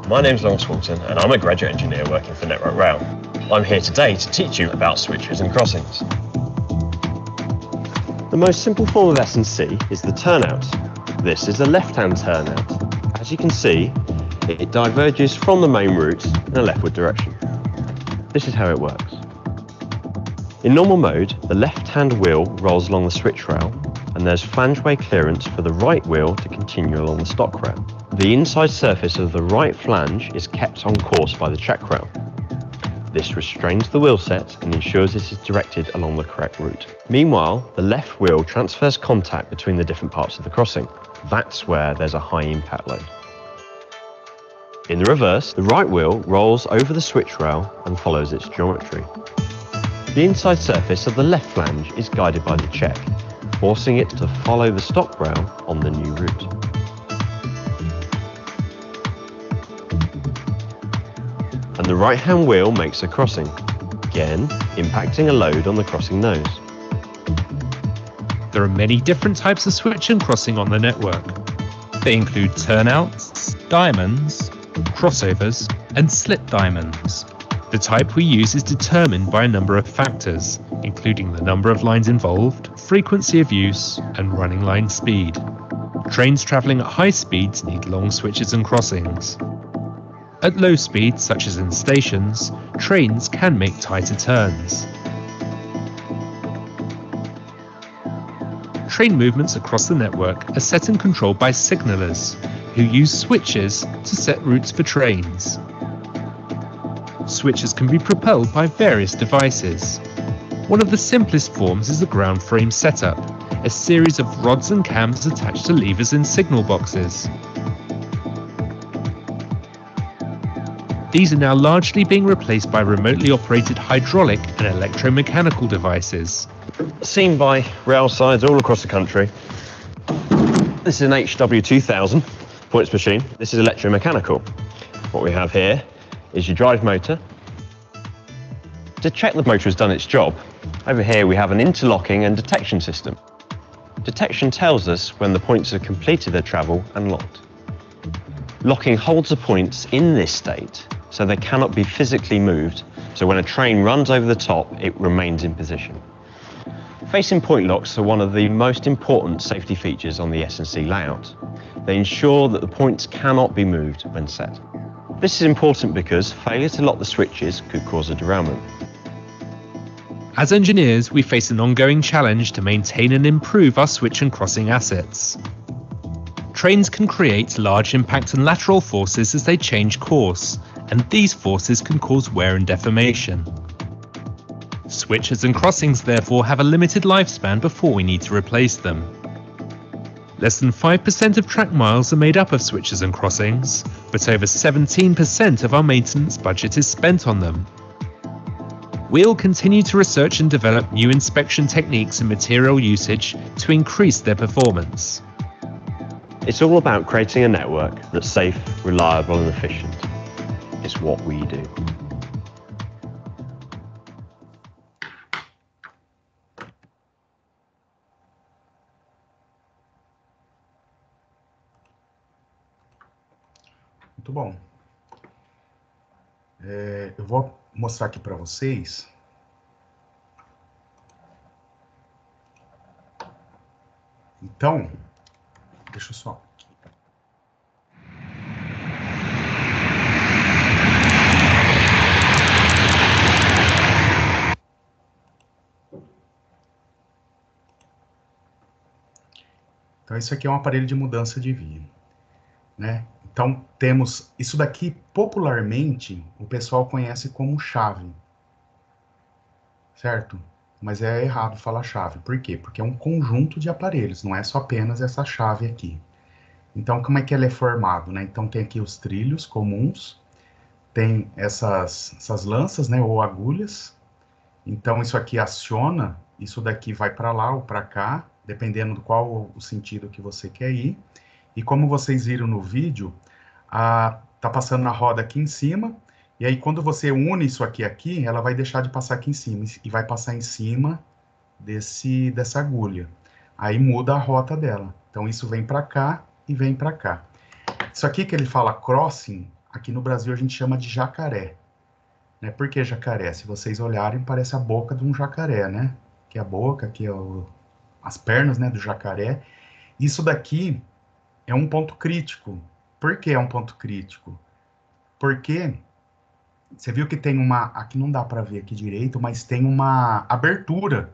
My name's Lawrence Walton and I'm a graduate engineer working for Network Rail. I'm here today to teach you about switches and crossings. The most simple form of S&C is the turnout. This is the left-hand turnout. As you can see, it diverges from the main route in a leftward direction. This is how it works. In normal mode, the left-hand wheel rolls along the switch rail, and there's flangeway clearance for the right wheel to continue along the stock rail. The inside surface of the right flange is kept on course by the check rail. This restrains the wheel set and ensures it is directed along the correct route. Meanwhile, the left wheel transfers contact between the different parts of the crossing. That's where there's a high impact load. In the reverse, the right wheel rolls over the switch rail and follows its geometry. The inside surface of the left flange is guided by the check, forcing it to follow the stock rail on the new route. And the right-hand wheel makes a crossing, again impacting a load on the crossing nose. There are many different types of switch and crossing on the network. They include turnouts, diamonds, crossovers, and slip diamonds. The type we use is determined by a number of factors, including the number of lines involved, frequency of use, and running line speed. Trains travelling at high speeds need long switches and crossings. At low speeds, such as in stations, trains can make tighter turns. Train movements across the network are set and controlled by signallers, who use switches to set routes for trains. Switches can be propelled by various devices. One of the simplest forms is the ground frame setup, a series of rods and cams attached to levers in signal boxes. These are now largely being replaced by remotely operated hydraulic and electromechanical devices. Seen by rail sides all across the country. This is an HW2000. Points machine, this is electromechanical. What we have here is your drive motor. To check the motor has done its job, over here we have an interlocking and detection system. Detection tells us when the points have completed their travel and locked. Locking holds the points in this state, so they cannot be physically moved, so when a train runs over the top, it remains in position. Facing point locks are one of the most important safety features on the S&C layout. They ensure that the points cannot be moved when set. This is important because failure to lock the switches could cause a derailment. As engineers, we face an ongoing challenge to maintain and improve our switch and crossing assets. Trains can create large impact and lateral forces as they change course, and these forces can cause wear and deformation. Switches and crossings therefore have a limited lifespan before we need to replace them. Less than 5% of track miles are made up of switches and crossings, but over 17% of our maintenance budget is spent on them. We'll continue to research and develop new inspection techniques and material usage to increase their performance. It's all about creating a network that's safe, reliable and efficient. It's what we do. Muito bom. Eu vou mostrar aqui para vocês. Então, deixa eu só. Então, isso aqui é um aparelho de mudança de via, né? Então, temos isso daqui, popularmente, o pessoal conhece como chave, certo? Mas é errado falar chave. Por quê? Porque é um conjunto de aparelhos, não é só apenas essa chave aqui. Então, como é que ele é formado, né? Então, tem aqui os trilhos comuns, tem essas lanças, né, ou agulhas. Então, isso aqui aciona, isso daqui vai para lá ou para cá, dependendo do qual o sentido que você quer ir. E como vocês viram no vídeo, tá passando na roda aqui em cima, e aí quando você une isso aqui, ela vai deixar de passar aqui em cima, e vai passar em cima dessa agulha. Aí muda a rota dela. Então isso vem para cá e vem para cá. Isso aqui que ele fala crossing, aqui no Brasil a gente chama de jacaré. Né? Por que jacaré? Se vocês olharem, parece a boca de um jacaré, né? Aqui é a boca, aqui é as pernas, né, do jacaré. Isso daqui é um ponto crítico. Por que é um ponto crítico? Porque você viu que tem aqui não dá para ver aqui direito, mas tem uma abertura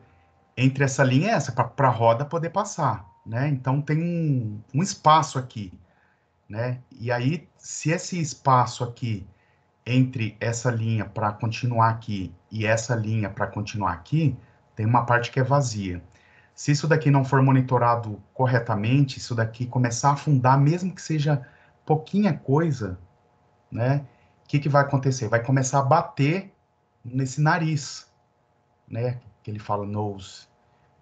entre essa linha e essa, para a roda poder passar, né? Então tem um espaço aqui, né? E aí, se esse espaço aqui entre essa linha para continuar aqui e essa linha para continuar aqui, tem uma parte que é vazia. Se isso daqui não for monitorado corretamente, isso daqui começar a afundar, mesmo que seja pouquinha coisa, né? O que vai acontecer? Vai começar a bater nesse nariz, né? Que ele fala nose.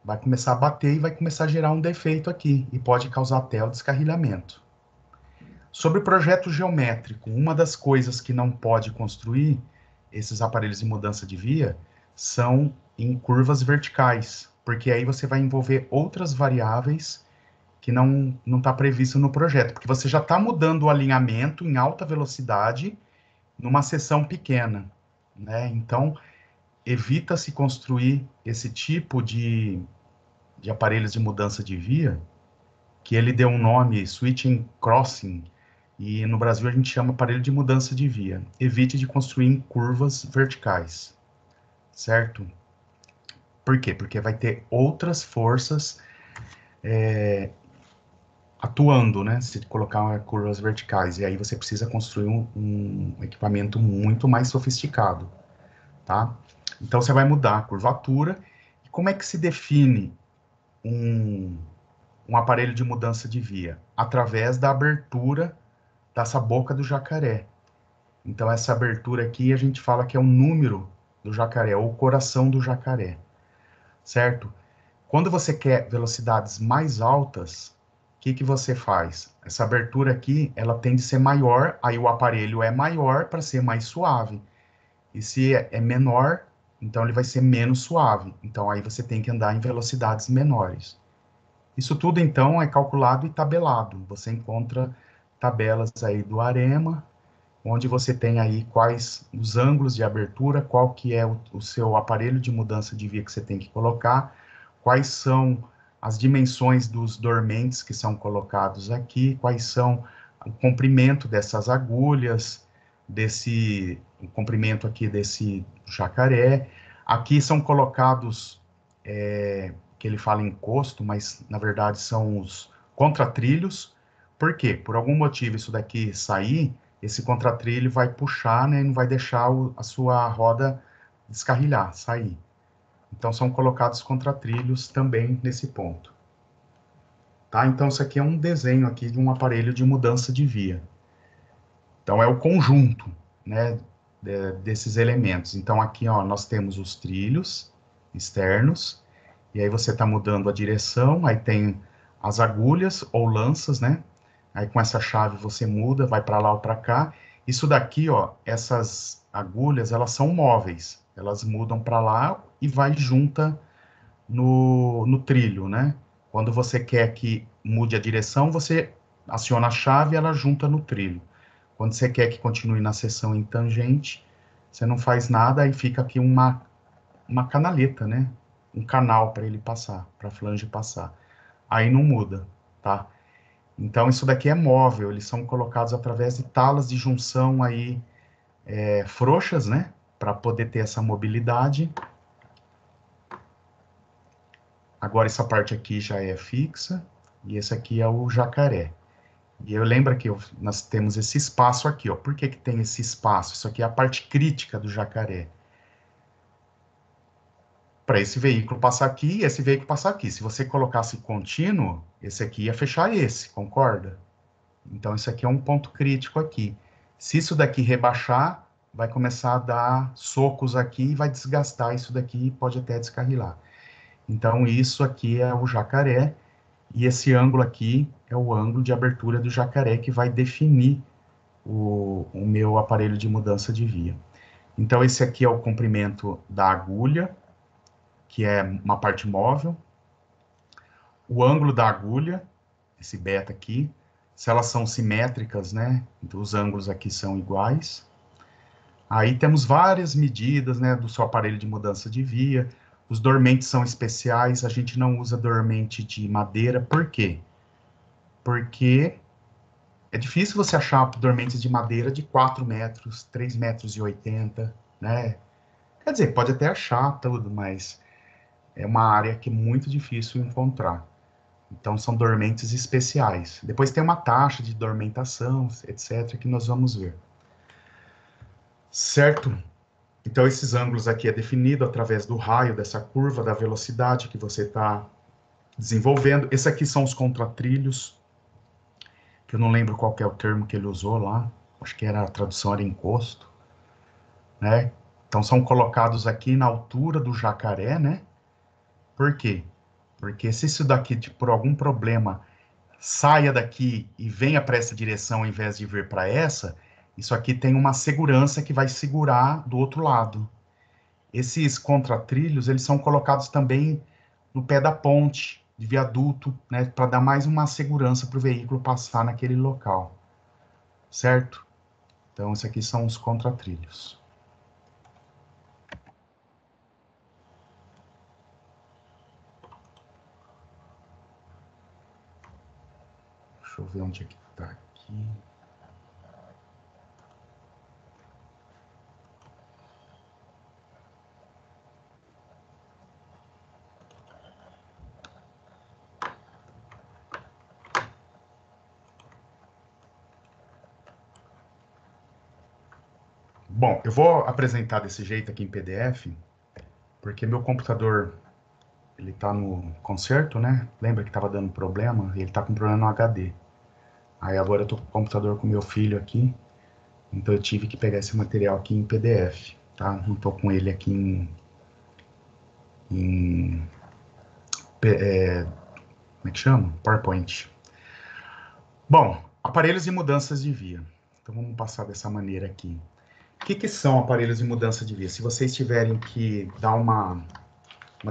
Vai começar a bater e vai começar a gerar um defeito aqui, e pode causar até o descarrilhamento. Sobre o projeto geométrico, uma das coisas que não pode construir esses aparelhos de mudança de via são em curvas verticais, porque aí você vai envolver outras variáveis que não está previsto no projeto, porque você já está mudando o alinhamento em alta velocidade numa seção pequena, né? Então, evita-se construir esse tipo de aparelhos de mudança de via, que ele deu um nome, switching crossing, e no Brasil a gente chama aparelho de mudança de via. Evite de construir em curvas verticais, certo? Por quê? Porque vai ter outras forças atuando, né? Se colocar curvas verticais. E aí você precisa construir um equipamento muito mais sofisticado, tá? Então você vai mudar a curvatura. E como é que se define um aparelho de mudança de via? Através da abertura dessa boca do jacaré. Então essa abertura aqui a gente fala que é o número do jacaré, ou o coração do jacaré. Certo? Quando você quer velocidades mais altas, que você faz? Essa abertura aqui, ela tende a ser maior, aí o aparelho é maior para ser mais suave. E se é menor, então ele vai ser menos suave. Então aí você tem que andar em velocidades menores. Isso tudo, então, é calculado e tabelado. Você encontra tabelas aí do AREMA, onde você tem aí quais os ângulos de abertura, qual que é o seu aparelho de mudança de via que você tem que colocar, quais são as dimensões dos dormentes que são colocados aqui, quais são o comprimento dessas agulhas, o comprimento aqui desse jacaré. Aqui são colocados, que ele fala encosto, mas na verdade são os contratrilhos. Por quê? Por algum motivo isso daqui sair, esse contratrilho vai puxar, né, e não vai deixar a sua roda descarrilhar, sair. Então, são colocados contratrilhos também nesse ponto. Tá? Então, isso aqui é um desenho aqui de um aparelho de mudança de via. Então, é o conjunto, né, desses elementos. Então, aqui, ó, nós temos os trilhos externos, e aí você está mudando a direção, aí tem as agulhas ou lanças, né? Aí com essa chave você muda, vai para lá ou para cá. Isso daqui, ó, essas agulhas, elas são móveis. Elas mudam para lá e vai junta no trilho, né? Quando você quer que mude a direção, você aciona a chave e ela junta no trilho. Quando você quer que continue na seção em tangente, você não faz nada, aí fica aqui uma canaleta, né? Um canal para ele passar, para a flange passar. Aí não muda, tá? Então, isso daqui é móvel, eles são colocados através de talas de junção aí, frouxas, né? Para poder ter essa mobilidade. Agora, essa parte aqui já é fixa, e esse aqui é o jacaré. E eu lembro que nós temos esse espaço aqui, ó. Por que que tem esse espaço? Isso aqui é a parte crítica do jacaré. Para esse veículo passar aqui e esse veículo passar aqui. Se você colocasse contínuo, esse aqui ia fechar esse, concorda? Então, isso aqui é um ponto crítico aqui. Se isso daqui rebaixar, vai começar a dar socos aqui e vai desgastar isso daqui e pode até descarrilar. Então, isso aqui é o jacaré, e esse ângulo aqui é o ângulo de abertura do jacaré que vai definir o meu aparelho de mudança de via. Então, esse aqui é o comprimento da agulha, que é uma parte móvel. O ângulo da agulha, esse beta aqui, se elas são simétricas, né? Então, os ângulos aqui são iguais. Aí temos várias medidas, né, do seu aparelho de mudança de via. Os dormentes são especiais, a gente não usa dormente de madeira. Por quê? Porque é difícil você achar dormentes de madeira de 4 metros, 3,80 metros, né? Quer dizer, pode até achar tudo, mas é uma área que é muito difícil encontrar. Então, são dormentes especiais. Depois tem uma taxa de dormentação, etc., que nós vamos ver. Certo? Então, esses ângulos aqui é definido através do raio dessa curva, da velocidade que você está desenvolvendo. Esses aqui são os contratrilhos, que eu não lembro qual que é o termo que ele usou lá. Acho que a tradução era encosto, né? Então, são colocados aqui na altura do jacaré, né? Por quê? Porque se isso daqui, por algum problema, saia daqui e venha para essa direção ao invés de vir para essa, isso aqui tem uma segurança que vai segurar do outro lado. Esses contratrilhos, eles são colocados também no pé da ponte, de viaduto, né, para dar mais uma segurança para o veículo passar naquele local. Certo? Então, esses aqui são os contratrilhos. Deixa eu ver onde é que tá aqui. Bom, eu vou apresentar desse jeito aqui em PDF, porque meu computador, ele tá no conserto, né? Lembra que estava dando problema? Ele tá com problema no HD. Aí agora eu tô com o computador com meu filho aqui, então eu tive que pegar esse material aqui em PDF, tá? Não tô com ele aqui como é que chama? PowerPoint. Bom, aparelhos de mudanças de via. Então, vamos passar dessa maneira aqui. O que são aparelhos de mudança de via? Se vocês tiverem que dar uma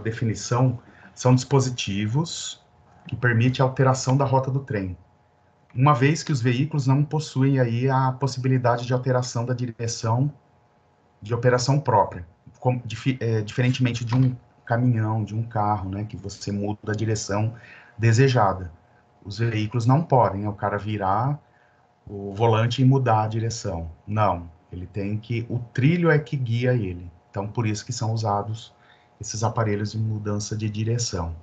definição, são dispositivos que permitem a alteração da rota do trem, uma vez que os veículos não possuem aí a possibilidade de alteração da direção de operação própria, diferentemente de um caminhão, de um carro, né, que você muda a direção desejada. Os veículos não podem, né, o cara virar o volante e mudar a direção. Não, ele tem que, o trilho é que guia ele. Então, por isso que são usados esses aparelhos de mudança de direção.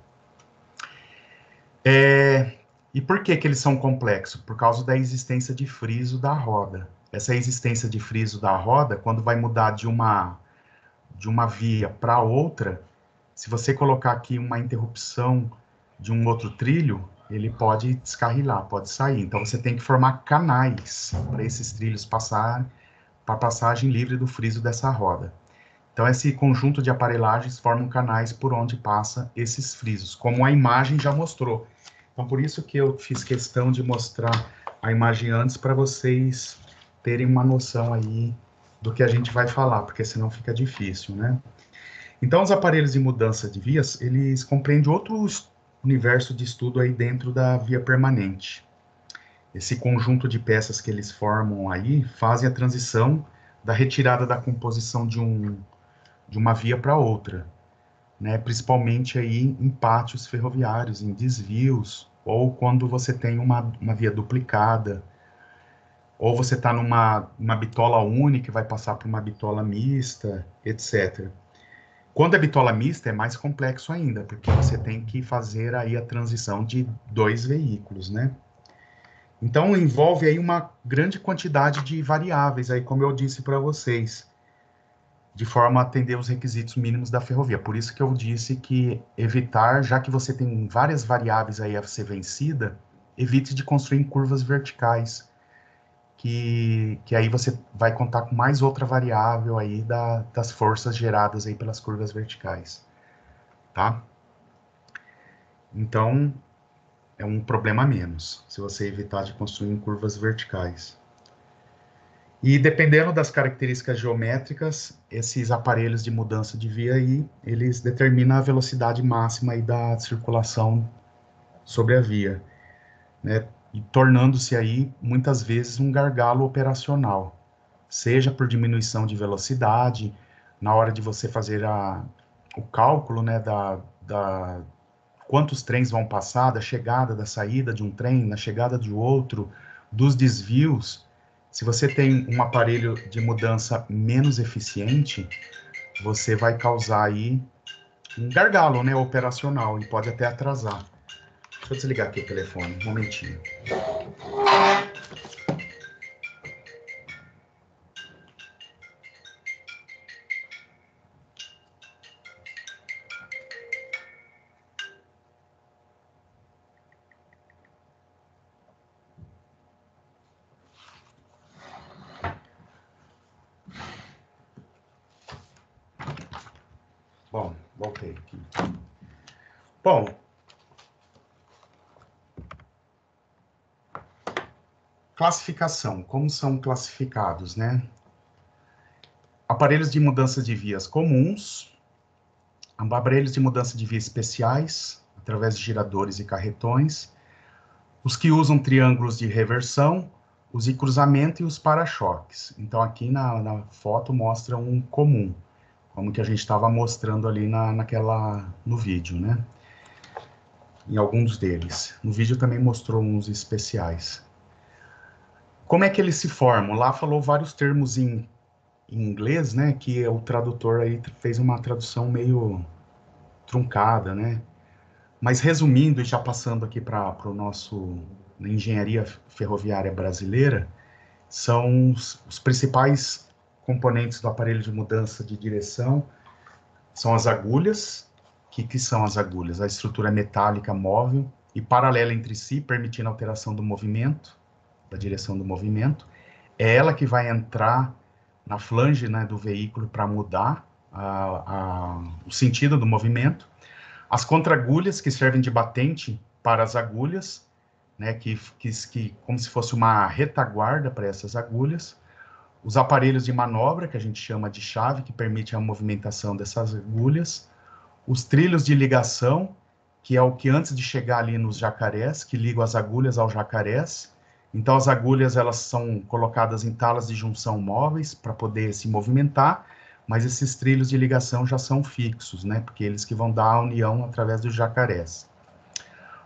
E por que eles são complexos? Por causa da existência de friso da roda. Essa existência de friso da roda, quando vai mudar de uma via para outra, se você colocar aqui uma interrupção de um outro trilho, ele pode descarrilar, pode sair. Então, você tem que formar canais para esses trilhos passarem, para passagem livre do friso dessa roda. Então, esse conjunto de aparelhagens formam canais por onde passa esses frisos, como a imagem já mostrou. Então, por isso que eu fiz questão de mostrar a imagem antes, para vocês terem uma noção aí do que a gente vai falar, porque senão fica difícil, né? Então, os aparelhos de mudança de vias, eles compreendem outro universo de estudo aí dentro da via permanente. Esse conjunto de peças que eles formam aí fazem a transição da retirada da composição de uma via para outra, né? Principalmente aí em pátios ferroviários, em desvios, ou quando você tem uma via duplicada, ou você está numa bitola única e vai passar por uma bitola mista, etc. Quando é bitola mista, é mais complexo ainda, porque você tem que fazer aí a transição de 2 veículos, né? Então, envolve aí uma grande quantidade de variáveis, aí, como eu disse para vocês, de forma a atender os requisitos mínimos da ferrovia. Por isso que eu disse que evitar, já que você tem várias variáveis aí a ser vencida, evite de construir em curvas verticais, que aí você vai contar com mais outra variável aí das forças geradas aí pelas curvas verticais, tá? Então, é um problema a menos, se você evitar de construir em curvas verticais. E dependendo das características geométricas, esses aparelhos de mudança de via aí, eles determinam a velocidade máxima aí da circulação sobre a via, né? E tornando-se aí, muitas vezes, um gargalo operacional, seja por diminuição de velocidade, na hora de você fazer o cálculo, né, quantos trens vão passar, da chegada, da saída de um trem, na chegada de outro, dos desvios. Se você tem um aparelho de mudança menos eficiente, você vai causar aí um gargalo, né, operacional, e pode até atrasar. Deixa eu desligar aqui o telefone, um momentinho. Bom, voltei aqui. Bom, classificação, como são classificados, né? Aparelhos de mudança de vias comuns, aparelhos de mudança de via especiais, através de giradores e carretões, os que usam triângulos de reversão, os de cruzamento e os para-choques. Então, aqui na foto mostra um comum, como que a gente estava mostrando ali no vídeo, né? Em alguns deles. No vídeo também mostrou uns especiais. Como é que eles se formam? Lá falou vários termos em inglês, né? Que o tradutor aí fez uma tradução meio truncada, né? Mas resumindo, e já passando aqui para o nosso engenharia ferroviária brasileira, são os principais componentes do aparelho de mudança de direção, são as agulhas. O que são as agulhas? A estrutura metálica móvel e paralela entre si, permitindo a alteração do movimento, da direção do movimento. É ela que vai entrar na flange, né, do veículo para mudar o sentido do movimento. As contraagulhas, que servem de batente para as agulhas, né, que como se fosse uma retaguarda para essas agulhas, os aparelhos de manobra, que a gente chama de chave, que permite a movimentação dessas agulhas, os trilhos de ligação, que é o que antes de chegar ali nos jacarés, que ligam as agulhas aos jacarés. Então, as agulhas, elas são colocadas em talas de junção móveis para poder se movimentar, mas esses trilhos de ligação já são fixos, né? Porque eles que vão dar a união através dos jacarés.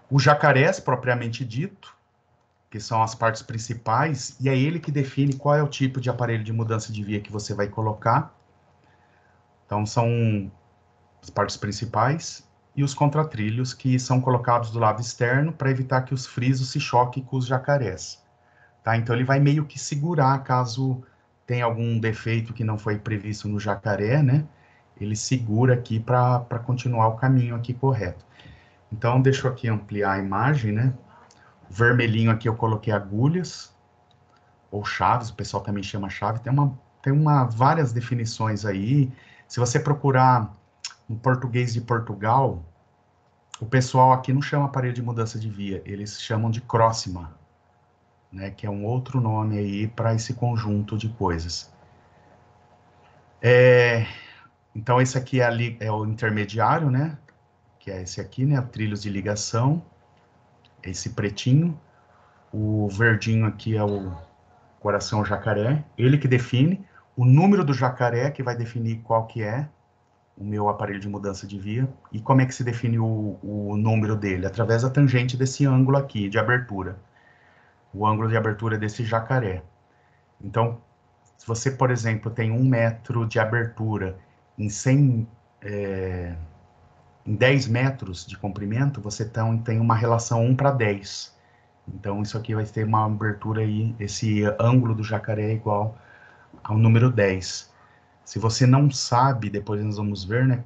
Os jacarés, propriamente dito, que são as partes principais, e é ele que define qual é o tipo de aparelho de mudança de via que você vai colocar. Então, são as partes principais, e os contratrilhos, que são colocados do lado externo para evitar que os frisos se choquem com os jacarés. Tá? Então, ele vai meio que segurar caso tenha algum defeito que não foi previsto no jacaré, né? Ele segura aqui para continuar o caminho aqui correto. Então, deixa eu aqui ampliar a imagem, né? O vermelhinho aqui eu coloquei agulhas, ou chaves, o pessoal também chama chave. Tem várias definições aí. Se você procurar no português de Portugal, o pessoal aqui não chama aparelho de mudança de via, eles chamam de crossima, né, que é um outro nome aí para esse conjunto de coisas. Então, esse aqui é o intermediário, né, que é esse aqui, né, trilhos de ligação, esse pretinho. O verdinho aqui é o coração jacaré, ele que define. O número do jacaré que vai definir qual que é o meu aparelho de mudança de via. E como é que se define o número dele? Através da tangente desse ângulo aqui, de abertura. O ângulo de abertura desse jacaré. Então, se você, por exemplo, tem 1 metro de abertura em 10 metros de comprimento, você tem uma relação 1:10. Então, isso aqui vai ter uma abertura aí, esse ângulo do jacaré é igual ao número 10. Se você não sabe, depois nós vamos ver, né,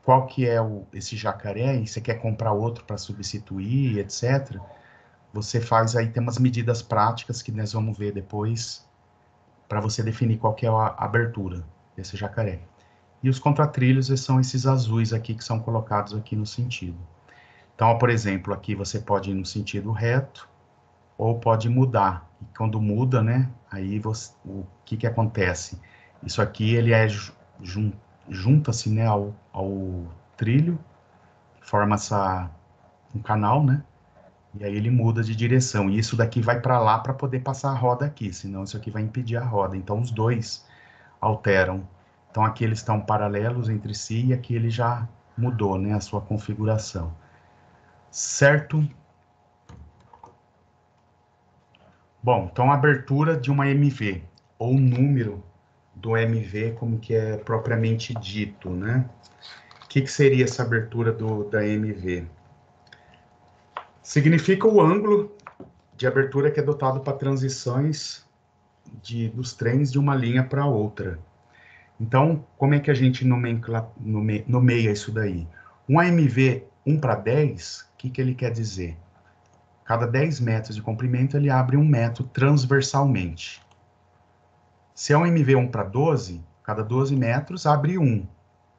qual que é esse jacaré, e você quer comprar outro para substituir, etc., você faz aí, tem umas medidas práticas que nós vamos ver depois, para você definir qual que é a abertura desse jacaré. E os contratrilhos são esses azuis aqui, que são colocados aqui no sentido. Então, por exemplo, aqui você pode ir no sentido reto, ou pode mudar. E quando muda, né, aí o que acontece? Isso aqui, ele junta-se, né, ao trilho, forma um canal, né, e aí ele muda de direção. E isso daqui vai para lá para poder passar a roda aqui, senão isso aqui vai impedir a roda. Então, os dois alteram. Então, aqui eles estão paralelos entre si, e aqui ele já mudou, né, a sua configuração. Certo? Bom, então a abertura de uma MV, ou o número do MV, como que é propriamente dito, né? O que seria essa abertura da MV? Significa o ângulo de abertura que é dotado para transições dos trens de uma linha para outra. Então, como é que a gente nomeia isso daí? Um AMV 1:10, o que ele quer dizer? Cada 10 metros de comprimento, ele abre 1 metro transversalmente. Se é um MV 1:12, cada 12 metros abre 1,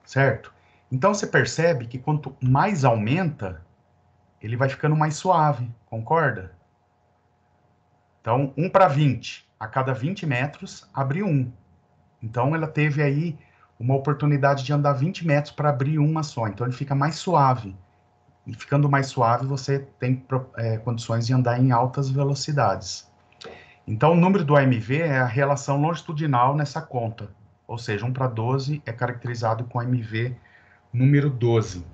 certo? Então, você percebe que quanto mais aumenta, ele vai ficando mais suave, concorda? Então, 1:20, a cada 20 metros, abre 1. Então, ela teve aí uma oportunidade de andar 20 metros para abrir uma só. Então, ele fica mais suave. E ficando mais suave, você tem condições de andar em altas velocidades. Então, o número do AMV é a relação longitudinal nessa conta. Ou seja, 1:12 é caracterizado com AMV número 12.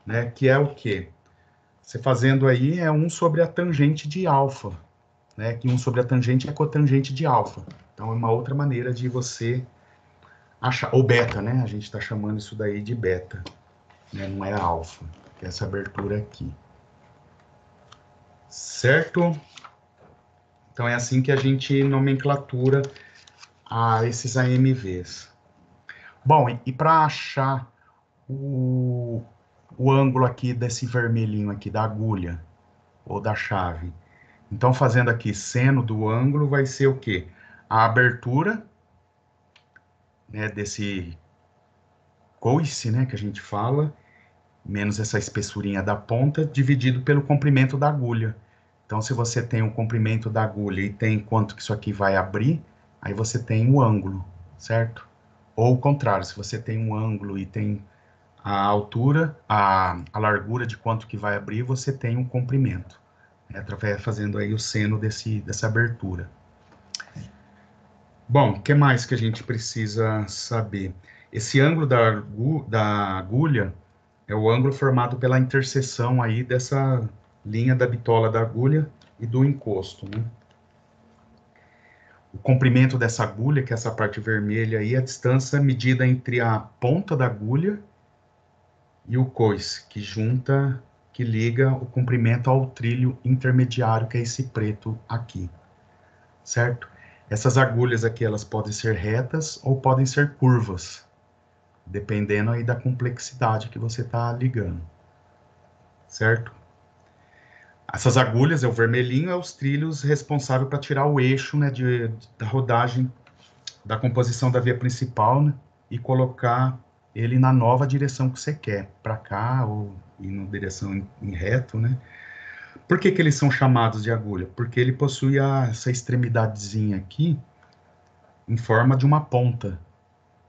Né? Que é o quê? Você fazendo aí é 1 sobre a tangente de alfa. Né? Que 1 sobre a tangente é cotangente de alfa. Então, é uma outra maneira de você achar... Ou beta, né? A gente está chamando isso daí de beta. Né? Não é alfa. Essa abertura aqui. Certo? Então, é assim que a gente nomenclatura esses AMVs. Bom, e para achar o ângulo aqui desse vermelhinho aqui, da agulha, ou da chave. Então, fazendo aqui seno do ângulo, vai ser o quê? A abertura, né, desse coice, né, que a gente fala, menos essa espessurinha da ponta, dividido pelo comprimento da agulha. Então, se você tem o comprimento da agulha e tem quanto que isso aqui vai abrir, aí você tem o ângulo, certo? Ou o contrário, se você tem um ângulo e tem a altura, a largura de quanto que vai abrir, você tem um comprimento, né? Através fazendo aí o seno dessa abertura. Bom, o que mais que a gente precisa saber? Esse ângulo da agulha é o ângulo formado pela interseção aí dessa linha da bitola da agulha e do encosto, né? O comprimento dessa agulha, que é essa parte vermelha aí, é a distância medida entre a ponta da agulha e o coice, que liga o comprimento ao trilho intermediário, que é esse preto aqui, certo? Essas agulhas aqui, elas podem ser retas ou podem ser curvas, dependendo aí da complexidade que você está ligando, certo? Essas agulhas, o vermelhinho, é os trilhos responsáveis para tirar o eixo, né, da rodagem da composição da via principal, né, e colocar ele na nova direção que você quer, para cá ou em direção em reto, né? Por que que eles são chamados de agulha? Porque ele possui essa extremidadezinha aqui em forma de uma ponta,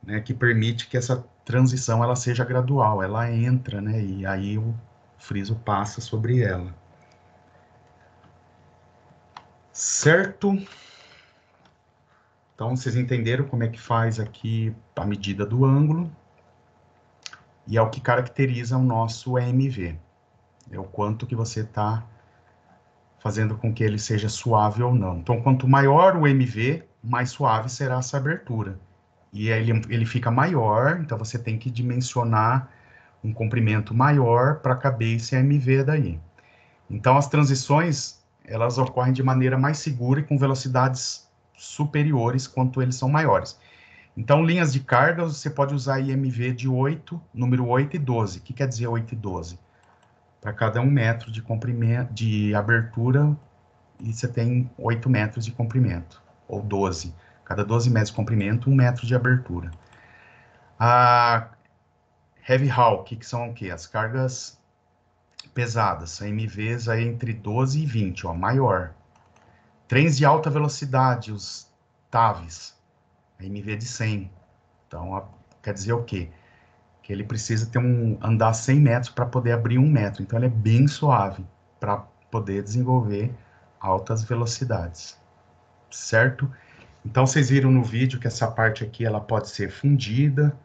né, que permite que essa transição ela seja gradual, ela entra, né, e aí o friso passa sobre ela. Certo? Então, vocês entenderam como é que faz aqui a medida do ângulo, e é o que caracteriza o nosso EMV. É o quanto que você está fazendo com que ele seja suave ou não. Então, quanto maior o MV, mais suave será essa abertura. E ele fica maior, então você tem que dimensionar um comprimento maior para caber esse MV daí. Então, as transições, elas ocorrem de maneira mais segura e com velocidades superiores quanto eles são maiores. Então, linhas de carga, você pode usar IMV de 8, número 8 e 12. O que quer dizer 8 e 12? Para cada 1 metro de comprimento, de abertura, e você tem 8 metros de comprimento, ou 12. Cada 12 metros de comprimento, 1 metro de abertura. A heavy haul, que são o quê? As cargas pesadas, a MVs aí entre 12 e 20, ó, maior. Trens de alta velocidade, os TAVs, a MV de 100. Então, ó, quer dizer o quê? Que ele precisa ter andar 100 metros para poder abrir 1 metro. Então, ele é bem suave para poder desenvolver altas velocidades, certo? Então, vocês viram no vídeo que essa parte aqui, ela pode ser fundida,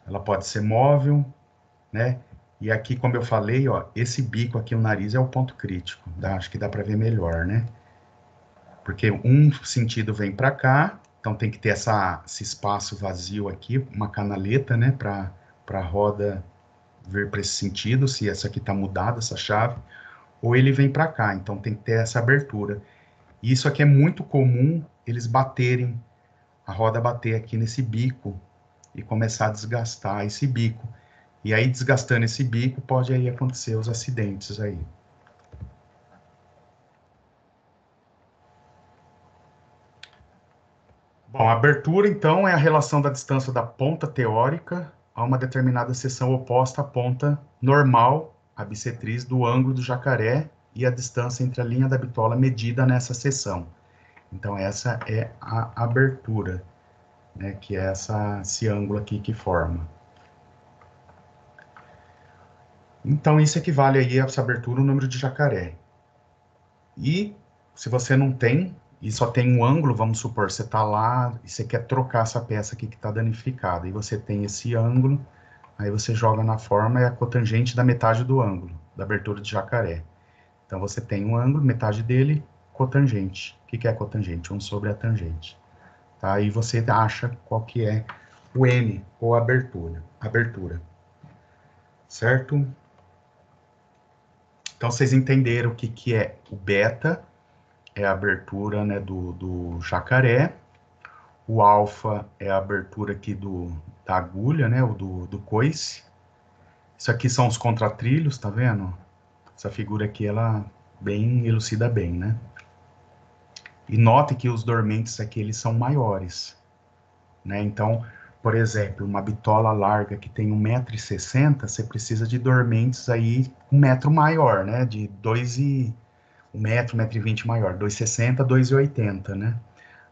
ela pode ser móvel, né? E aqui, como eu falei, ó, esse bico aqui, o nariz, é o ponto crítico. Acho que dá para ver melhor, né? Porque um sentido vem para cá, então tem que ter esse espaço vazio aqui, uma canaleta, né? Para a roda vir para esse sentido, se essa aqui está mudada, essa chave, ou ele vem para cá, então tem que ter essa abertura. E isso aqui é muito comum, eles baterem, a roda bater aqui nesse bico e começar a desgastar esse bico. E aí, desgastando esse bico, pode aí acontecer os acidentes aí. Bom, a abertura, então, é a relação da distância da ponta teórica a uma determinada seção oposta à ponta normal, a bissetriz, do ângulo do jacaré e a distância entre a linha da bitola medida nessa seção. Então, essa é a abertura, né, que é esse ângulo aqui que forma. Então, isso equivale aí a essa abertura, o número de jacaré. E, se você não tem, e só tem um ângulo, vamos supor, você está lá e você quer trocar essa peça aqui que está danificada, e você tem esse ângulo, aí você joga na forma, é a cotangente da metade do ângulo, da abertura de jacaré. Então, você tem um ângulo, metade dele, cotangente. O que é cotangente? 1 sobre a tangente. Tá? Aí você acha qual que é o M, ou a abertura. Certo? Então, vocês entenderam o que é o beta, é a abertura, né, do jacaré. O alfa é a abertura aqui da agulha, né, o do coice. Isso aqui são os contratrilhos, tá vendo? Essa figura aqui, ela bem elucida bem, né? E note que os dormentes aqui, eles são maiores, né? Então, por exemplo, uma bitola larga que tem 1,60 m, você precisa de dormentes aí 1 metro maior, né? De 1 metro e 20 maior, 2,60, 2,80, né?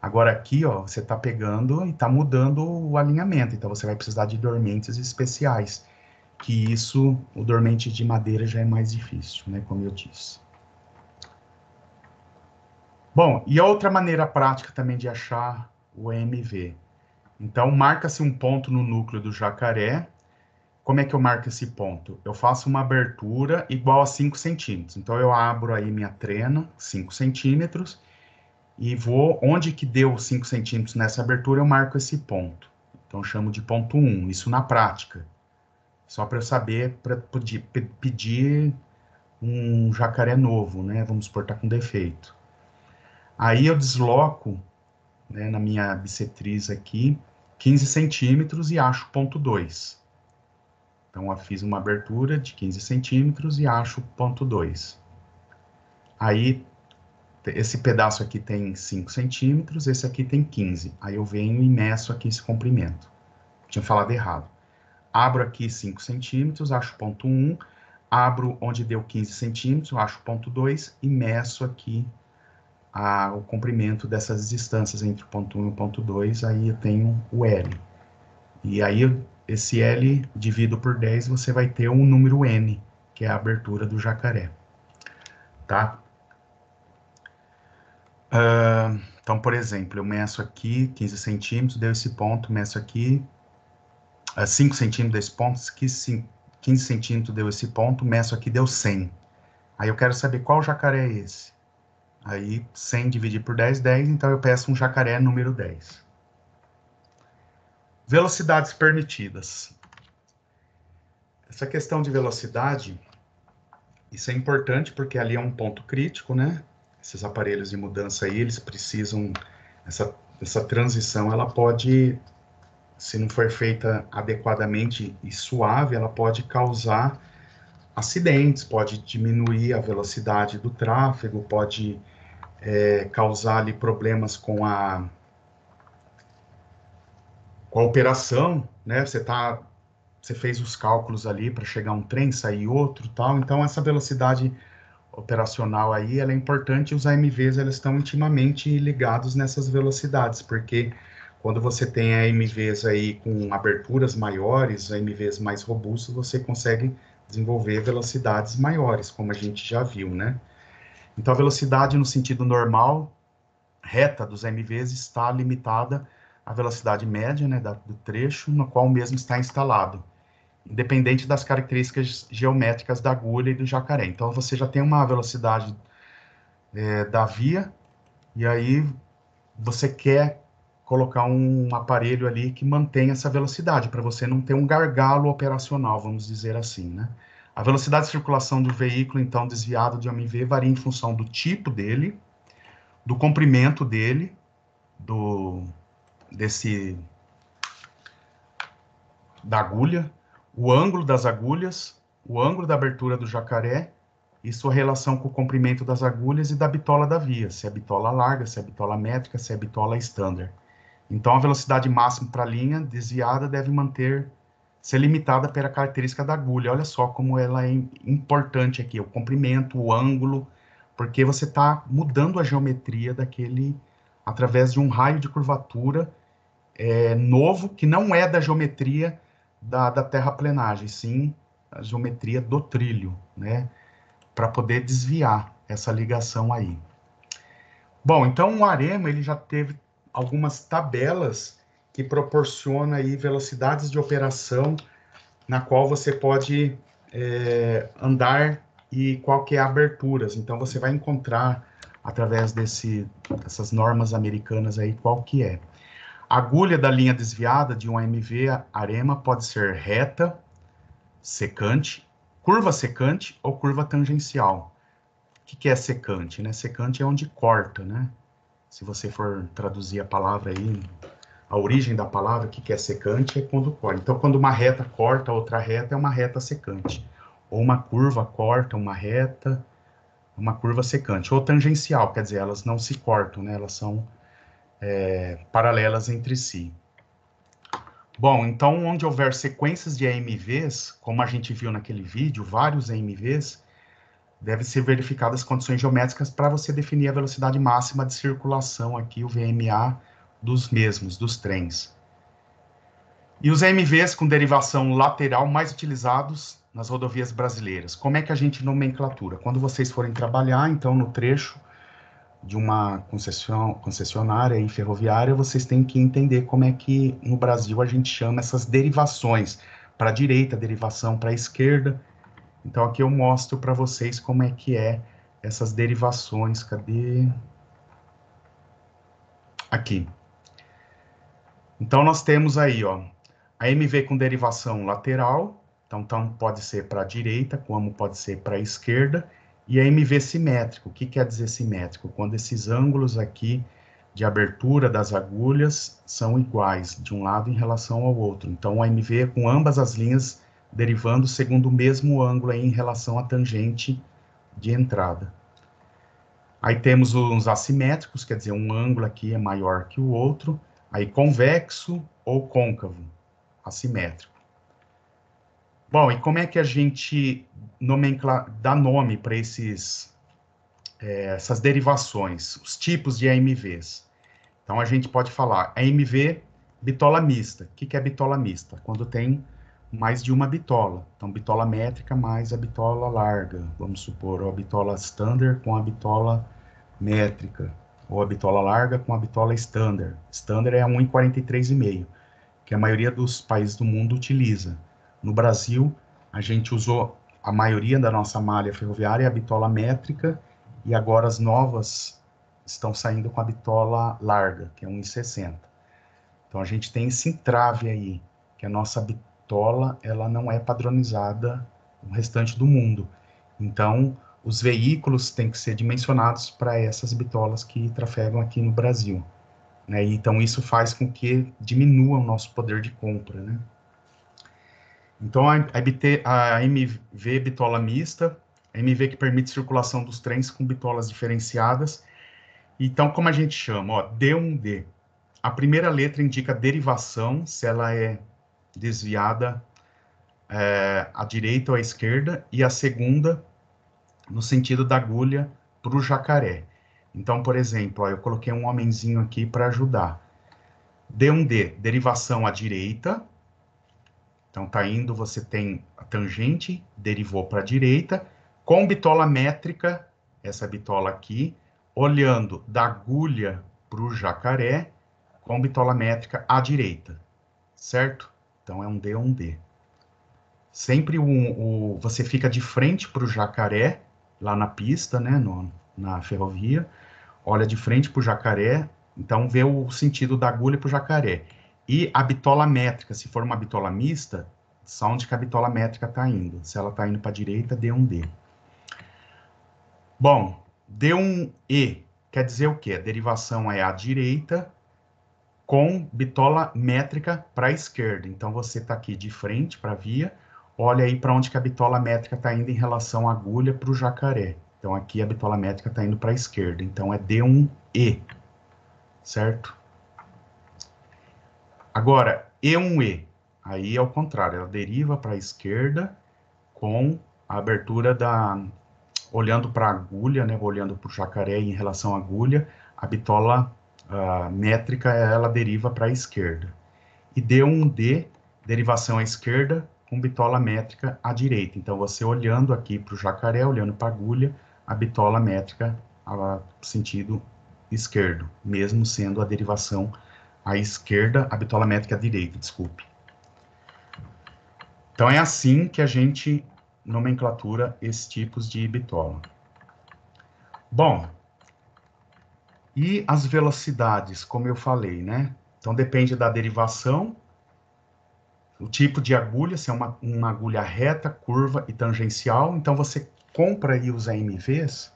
Agora aqui, ó, você tá pegando e tá mudando o alinhamento, então você vai precisar de dormentes especiais, que isso, o dormente de madeira já é mais difícil, né, como eu disse. Bom, e a outra maneira prática também de achar o EMV. Então, marca-se um ponto no núcleo do jacaré. Como é que eu marco esse ponto? Eu faço uma abertura igual a 5 centímetros. Então, eu abro aí minha trena, 5 centímetros, e vou, onde que deu 5 centímetros nessa abertura, eu marco esse ponto. Então, eu chamo de ponto 1, isso na prática. Só para eu saber, para pedir um jacaré novo, né? Vamos supor, tá com defeito. Aí eu desloco, né, na minha bissetriz aqui, 15 centímetros e acho ponto 2. Então, eu fiz uma abertura de 15 centímetros e acho ponto 2. Aí, esse pedaço aqui tem 5 centímetros, esse aqui tem 15. Aí eu venho e meço aqui esse comprimento. Tinha falado errado. Abro aqui 5 centímetros, acho ponto 1. Abro onde deu 15 centímetros, acho ponto 2 e meço aqui o comprimento dessas distâncias entre o ponto 1 e o ponto 2, aí eu tenho o L. E aí, esse L dividido por 10, você vai ter um número N, que é a abertura do jacaré. Tá? Então, por exemplo, eu meço aqui 15 centímetros, deu esse ponto, meço aqui 5 centímetros desse ponto, aqui 15 centímetros deu esse ponto, meço aqui, deu 100. Aí eu quero saber qual jacaré é esse. Aí, 100 dividido por 10, 10, então eu peço um jacaré número 10. Velocidades permitidas. Essa questão de velocidade, isso é importante porque ali é um ponto crítico, né? Esses aparelhos de mudança aí, eles precisam, essa transição, ela pode, se não for feita adequadamente e suave, ela pode causar acidentes, pode diminuir a velocidade do tráfego, pode causar ali problemas com a operação, né? Você fez os cálculos ali para chegar um trem, sair outro, tal. Então essa velocidade operacional aí, ela é importante. Os AMVs, eles estão intimamente ligados nessas velocidades, porque quando você tem AMVs aí com aberturas maiores, AMVs mais robustos, você consegue desenvolver velocidades maiores, como a gente já viu, né? Então a velocidade no sentido normal, reta dos AMVs, está limitada à velocidade média, né, do trecho no qual o mesmo está instalado, independente das características geométricas da agulha e do jacaré. Então, você já tem uma velocidade da via, e aí você quer colocar um aparelho ali que mantenha essa velocidade, para você não ter um gargalo operacional, vamos dizer assim, né? A velocidade de circulação do veículo, então, desviado de AMV, varia em função do tipo dele, do comprimento dele, da agulha, o ângulo das agulhas, o ângulo da abertura do jacaré e sua relação com o comprimento das agulhas e da bitola da via, se é bitola larga, se é bitola métrica, se é bitola standard. Então, a velocidade máxima para a linha desviada deve ser limitada pela característica da agulha. Olha só como ela é importante aqui, o comprimento, o ângulo, porque você está mudando a geometria através de um raio de curvatura novo, que não é da geometria da terraplenagem, sim a geometria do trilho, né? Para poder desviar essa ligação aí. Bom, então o AREMA, ele já teve algumas tabelas que proporcionam aí velocidades de operação na qual você pode andar e qual que é aberturas. Então você vai encontrar através dessas normas americanas aí qual que é. A agulha da linha desviada de um AMV AREMA pode ser reta, secante, curva secante ou curva tangencial. O que é secante, né? Secante é onde corta, né? Se você for traduzir a palavra aí, a origem da palavra, o que é secante é quando corta. Então, quando uma reta corta outra reta, é uma reta secante. Ou uma curva corta uma reta, uma curva secante. Ou tangencial, quer dizer, elas não se cortam, né? Elas são paralelas entre si. Bom, então, onde houver sequências de AMVs, como a gente viu naquele vídeo, vários AMVs, deve ser verificadas as condições geométricas para você definir a velocidade máxima de circulação aqui, o VMA dos mesmos, dos trens. E os AMVs com derivação lateral mais utilizados nas rodovias brasileiras. Como é que a gente nomenclatura? Quando vocês forem trabalhar, então, no trecho de uma concessionária e ferroviária, vocês têm que entender como é que no Brasil a gente chama essas derivações. Para a direita, derivação para a esquerda. Então, aqui eu mostro para vocês como é que é essas derivações. Cadê? Aqui. Então, nós temos aí, ó, a MV com derivação lateral, então pode ser para a direita, como pode ser para a esquerda, e a MV simétrico. O que quer dizer simétrico? Quando esses ângulos aqui de abertura das agulhas são iguais, de um lado em relação ao outro. Então, a MV com ambas as linhas derivando segundo o mesmo ângulo aí em relação à tangente de entrada. Aí temos os assimétricos, quer dizer, um ângulo aqui é maior que o outro. Aí convexo ou côncavo, assimétrico. Bom, e como é que a gente dá nome para essas derivações, os tipos de AMVs? Então, a gente pode falar AMV bitola mista. O que é bitola mista? Quando tem mais de uma bitola. Então, bitola métrica mais a bitola larga. Vamos supor, a bitola standard com a bitola métrica. Ou a bitola larga com a bitola standard. Standard é a 1,43,5, que a maioria dos países do mundo utiliza. No Brasil, a gente usou a maioria da nossa malha ferroviária, a bitola métrica, e agora as novas estão saindo com a bitola larga, que é 1,60. Então, a gente tem esse entrave aí, que a nossa bitola, ela não é padronizada no restante do mundo. Então, os veículos têm que ser dimensionados para essas bitolas que trafegam aqui no Brasil, né? Então, isso faz com que diminua o nosso poder de compra, né? Então, a MV bitola mista, a MV que permite circulação dos trens com bitolas diferenciadas. Então, como a gente chama? Ó, D1D. A primeira letra indica a derivação, se ela é desviada à direita ou à esquerda, e a segunda no sentido da agulha para o jacaré. Então, por exemplo, ó, eu coloquei um homenzinho aqui para ajudar. D1D, derivação à direita. Então, tá indo, você tem a tangente, derivou para a direita, com bitola métrica, essa bitola aqui, olhando da agulha para o jacaré, com bitola métrica à direita, certo? Então, é um D, um D. Sempre você fica de frente para o jacaré, lá na pista, né, na ferrovia, olha de frente para o jacaré, então vê o sentido da agulha para o jacaré. E a bitola métrica, se for uma bitola mista, só onde que a bitola métrica está indo. Se ela está indo para a direita, D1D. Bom, D1E quer dizer o quê? A derivação é à direita com bitola métrica para a esquerda. Então, você está aqui de frente para a via, olha aí para onde que a bitola métrica está indo em relação à agulha para o jacaré. Então, aqui a bitola métrica está indo para a esquerda. Então, é D1E, certo? Agora, E1E, aí é o contrário, ela deriva para a esquerda com a abertura olhando para a agulha, né, olhando para o jacaré em relação à agulha, a bitola métrica, ela deriva para a esquerda. E D1D, derivação à esquerda, com bitola métrica à direita. Então, você olhando aqui para o jacaré, olhando para a agulha, a bitola métrica sentido esquerdo, mesmo sendo a derivação à esquerda, a bitola métrica à direita, desculpe. Então, é assim que a gente nomenclatura esses tipos de bitola. Bom, e as velocidades, como eu falei, né? Então, depende da derivação, o tipo de agulha, se é uma agulha reta, curva e tangencial. Então, você compra aí os AMVs,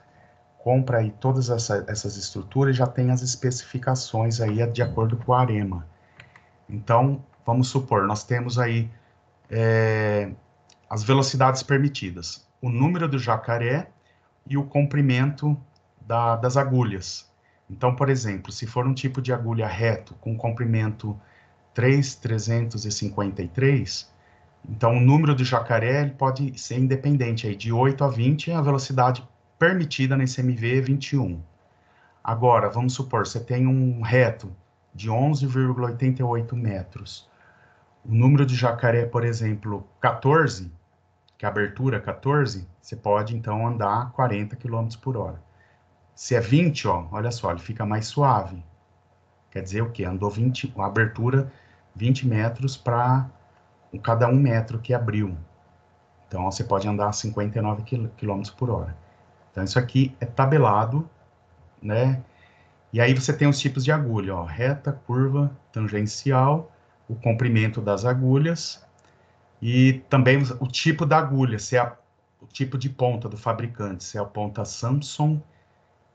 compra aí todas essas estruturas e já tem as especificações aí de acordo com o AREMA. Então, vamos supor, nós temos aí as velocidades permitidas, o número do jacaré e o comprimento das agulhas. Então, por exemplo, se for um tipo de agulha reto com comprimento 3,353, Então, o número de jacaré ele pode ser independente, aí, de 8 a 20, a velocidade permitida nesse MV é 21. Agora, vamos supor, você tem um reto de 11,88 metros. O número de jacaré, por exemplo, 14, que é a abertura 14, você pode, então, andar 40 km por hora. Se é 20, ó, olha só, ele fica mais suave. Quer dizer o quê? Andou 20, a abertura 20 metros para cada 1 metro que abriu. Então, você pode andar 59 km por hora. Então, isso aqui é tabelado, né? E aí você tem os tipos de agulha, ó, reta, curva, tangencial, o comprimento das agulhas e também o tipo da agulha, se é o tipo de ponta do fabricante, se é a ponta Samsung,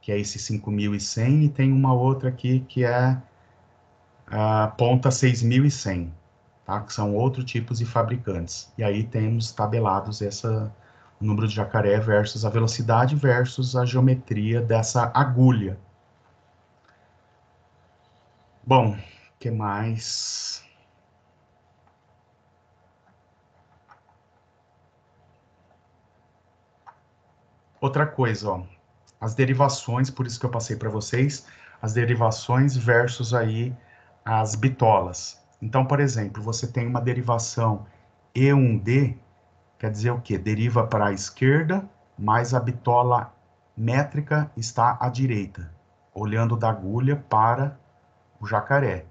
que é esse 5100, e tem uma outra aqui que é a ponta 6100, tá? Que são outros tipos de fabricantes. E aí temos tabelados o número de jacaré versus a velocidade versus a geometria dessa agulha. Bom, o que mais? Outra coisa, ó, as derivações, por isso que eu passei para vocês, as derivações versus aí as bitolas. Então, por exemplo, você tem uma derivação E1D, quer dizer o quê? Deriva para a esquerda, mas a bitola métrica está à direita, olhando da agulha para o jacaré.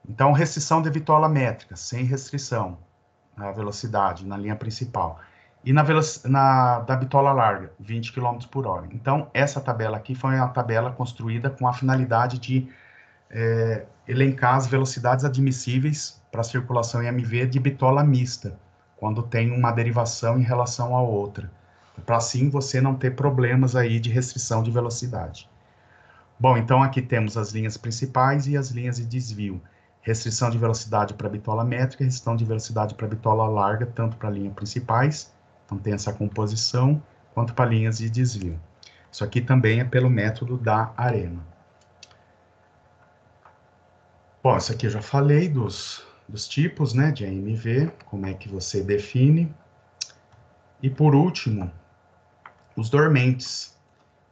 Então, restrição de bitola métrica, sem restrição na velocidade, na linha principal. E da bitola larga, 20 km por hora. Então, essa tabela aqui foi uma tabela construída com a finalidade de elencar as velocidades admissíveis para circulação em MV de bitola mista, quando tem uma derivação em relação à outra, para assim você não ter problemas aí de restrição de velocidade. Bom, então aqui temos as linhas principais e as linhas de desvio. Restrição de velocidade para bitola métrica, restrição de velocidade para bitola larga, tanto para linhas principais, então tem essa composição, quanto para linhas de desvio. Isso aqui também é pelo método da AREMA. Bom, isso aqui eu já falei dos tipos, né, de AMV, como é que você define. E por último, os dormentes.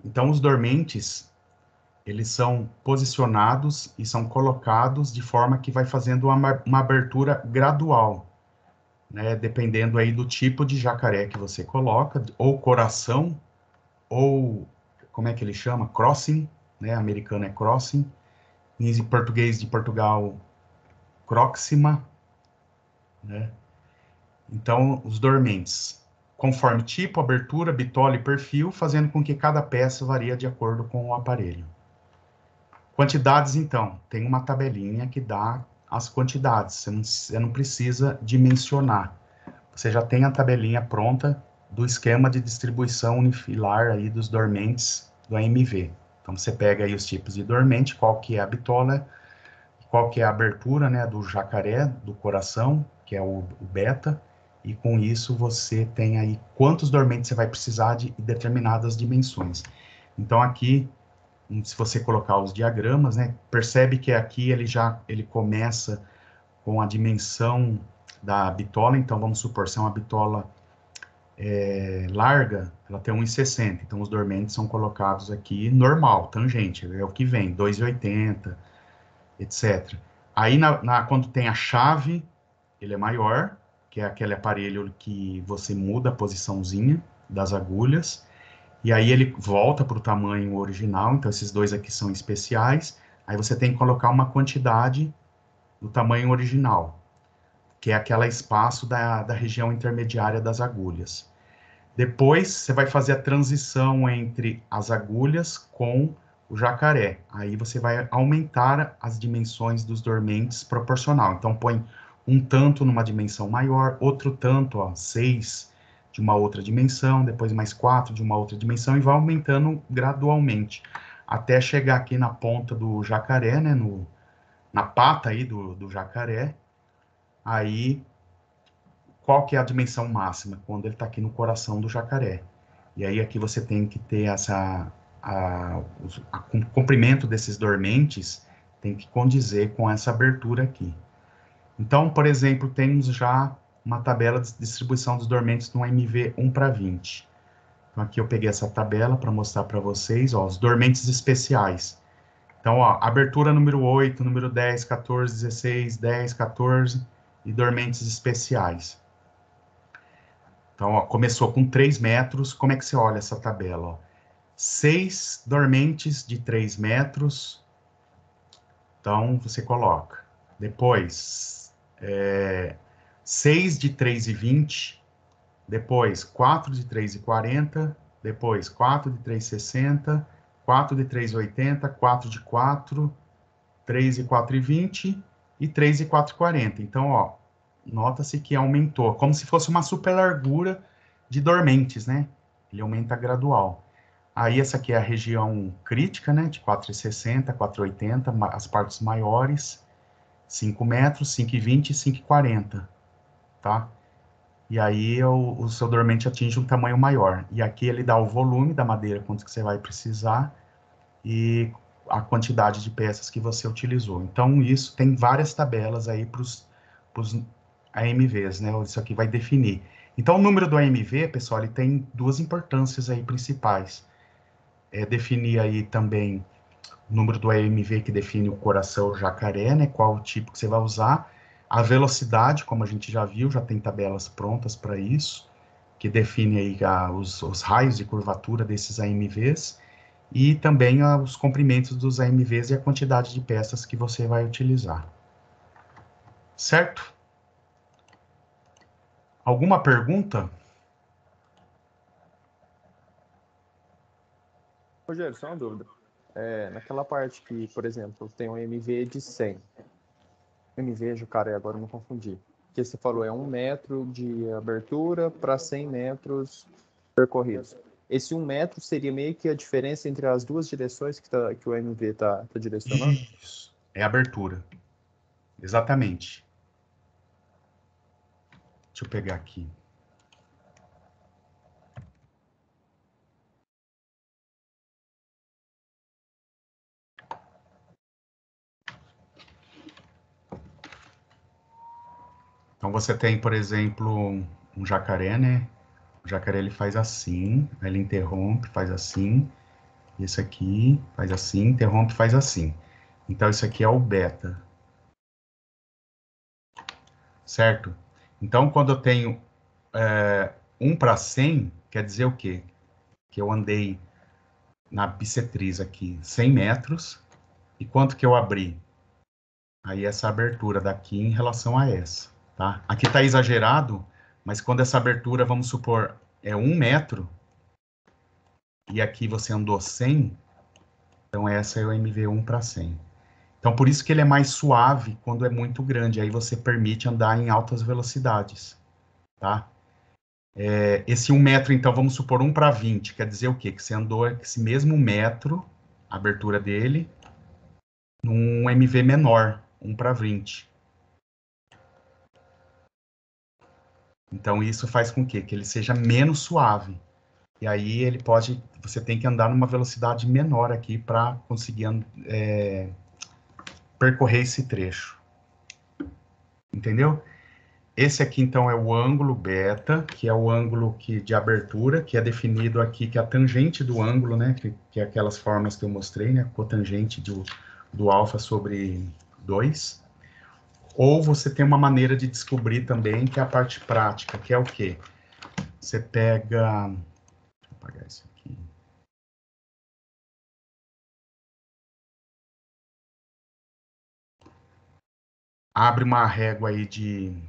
Então, os dormentes, eles são posicionados e são colocados de forma que vai fazendo uma abertura gradual, né, dependendo aí do tipo de jacaré que você coloca, ou coração, ou, como é que ele chama? Crossing, né, americano é crossing, em português de Portugal, próxima, né? Então, os dormentes, conforme tipo, abertura, bitola e perfil, fazendo com que cada peça varia de acordo com o aparelho. Quantidades, então, tem uma tabelinha que dá as quantidades, você não precisa dimensionar. Você já tem a tabelinha pronta do esquema de distribuição unifilar aí dos dormentes do AMV. Então, você pega aí os tipos de dormente, qual que é a bitola, qual que é a abertura, né, do jacaré, do coração, que é o beta, e com isso você tem aí quantos dormentes você vai precisar de determinadas dimensões. Então aqui, se você colocar os diagramas, né, percebe que aqui ele começa com a dimensão da bitola, então vamos supor, se é uma bitola larga, ela tem 1,60, então os dormentes são colocados aqui normal, tangente, é o que vem, 2,80, etc. Aí, quando tem a chave, ele é maior, que é aquele aparelho que você muda a posiçãozinha das agulhas, e aí ele volta para o tamanho original, então esses dois aqui são especiais, aí você tem que colocar uma quantidade do tamanho original, que é aquele espaço da região intermediária das agulhas. Depois, você vai fazer a transição entre as agulhas com o jacaré. Aí você vai aumentar as dimensões dos dormentes proporcional. Então, põe um tanto numa dimensão maior, outro tanto, ó, 6 de uma outra dimensão, depois mais 4 de uma outra dimensão, e vai aumentando gradualmente, até chegar aqui na ponta do jacaré, né, na pata aí do jacaré. Aí, qual que é a dimensão máxima? Quando ele está aqui no coração do jacaré. E aí aqui você tem que ter o comprimento desses dormentes tem que condizer com essa abertura aqui. Então, por exemplo, temos já uma tabela de distribuição dos dormentes no AMV 1/20. Então, aqui eu peguei essa tabela para mostrar para vocês, ó, os dormentes especiais. Então, ó, abertura número 8, número 10, 14, 16, 10, 14 e dormentes especiais. Então, ó, começou com 3 metros. Como é que você olha essa tabela? Ó? 6 dormentes de 3 metros. Então, você coloca. Depois, 6 de 3,20. Depois, 4 de 3,40. Depois, 4 de 3,60. 4 de 3,80. 4 de 4. 3 de 4,20. E 3 de 4,40. Então, ó, nota-se que aumentou. Como se fosse uma super largura de dormentes, né? Ele aumenta gradual. Aí, essa aqui é a região crítica, né? De 4,60, 4,80, as partes maiores. 5 metros, 5,20 e 5,40, tá? E aí, o seu dormente atinge um tamanho maior. E aqui ele dá o volume da madeira, quanto que você vai precisar, e a quantidade de peças que você utilizou. Então, isso tem várias tabelas aí para os AMVs, né? Isso aqui vai definir. Então, o número do AMV, pessoal, ele tem duas importâncias aí principais. É definir aí também o número do AMV que define o coração jacaré, né? Qual o tipo que você vai usar. A velocidade, como a gente já viu, já tem tabelas prontas para isso, que define aí os raios de curvatura desses AMVs, e também os comprimentos dos AMVs e a quantidade de peças que você vai utilizar. Certo? Alguma pergunta? Rogério, só uma dúvida. Naquela parte que, por exemplo, tem um MV de 100. MV, jacaré, agora eu me confundi. Que você falou, é 1 metro de abertura para 100 metros percorridos. Esse 1 metro seria meio que a diferença entre as duas direções que o MV está direcionando? Isso. É abertura. Exatamente. Deixa eu pegar aqui. Então, você tem, por exemplo, um jacaré, né? O jacaré, ele faz assim, aí ele interrompe, faz assim. Esse aqui faz assim, interrompe, faz assim. Então, isso aqui é o beta. Certo? Então, quando eu tenho 1/100, quer dizer o quê? Que eu andei na bissetriz aqui 100 metros. E quanto que eu abri? Aí, essa abertura daqui em relação a essa. Tá? Aqui está exagerado, mas quando essa abertura, vamos supor, é 1 metro, e aqui você andou 100, então essa é o MV 1/100. Então, por isso que ele é mais suave quando é muito grande, aí você permite andar em altas velocidades, tá? Esse 1 metro, então, vamos supor 1/20, quer dizer o quê? Que você andou esse mesmo metro, a abertura dele, num MV menor, 1/20. Então, isso faz com que ele seja menos suave. E aí você tem que andar numa velocidade menor aqui para conseguir percorrer esse trecho. Entendeu? Esse aqui, então, é o ângulo beta, que é o ângulo de abertura, que é definido aqui, que é a tangente do ângulo, né? Que é aquelas formas que eu mostrei, né? Cotangente do alfa sobre 2. Ou você tem uma maneira de descobrir também, que é a parte prática, que é o quê? Você pega... Deixa eu apagar isso aqui. Abre uma régua aí de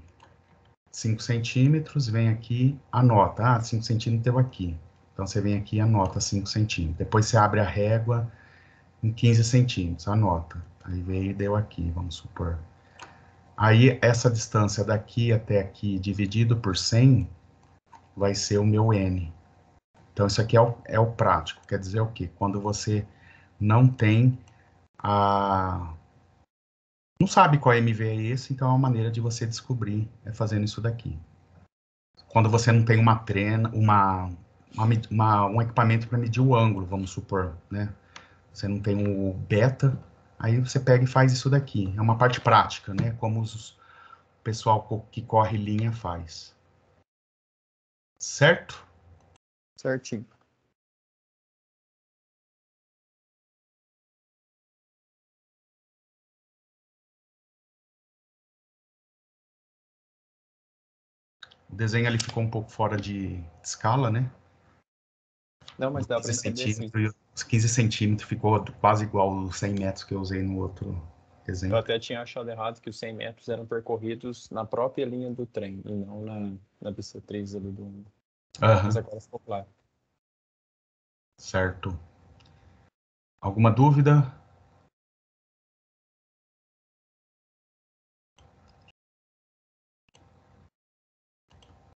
5 centímetros, vem aqui, anota. Ah, 5 centímetros deu aqui. Então, você vem aqui e anota 5 centímetros. Depois, você abre a régua em 15 centímetros, anota. Aí, veio e deu aqui, vamos supor. Aí, essa distância daqui até aqui, dividido por 100, vai ser o meu N. Então, isso aqui é o prático. Quer dizer o quê? Quando você não tem não sabe qual MV é esse, então é uma maneira de você descobrir fazendo isso daqui. Quando você não tem um equipamento para medir o ângulo, vamos supor, né? Você não tem o beta, aí você pega e faz isso daqui. É uma parte prática, né? Como o pessoal que corre linha faz. Certo? Certinho. O desenho ali ficou um pouco fora de escala, né? Não, mas dá para 15 entender sim. centímetros, os 15 centímetros ficou quase igual os 100 metros que eu usei no outro Eu exemplo. até tinha achado errado que os 100 metros eram percorridos na própria linha do trem e não na bissetriz ali do... Mas Aham, agora ficou claro. certo. Alguma dúvida?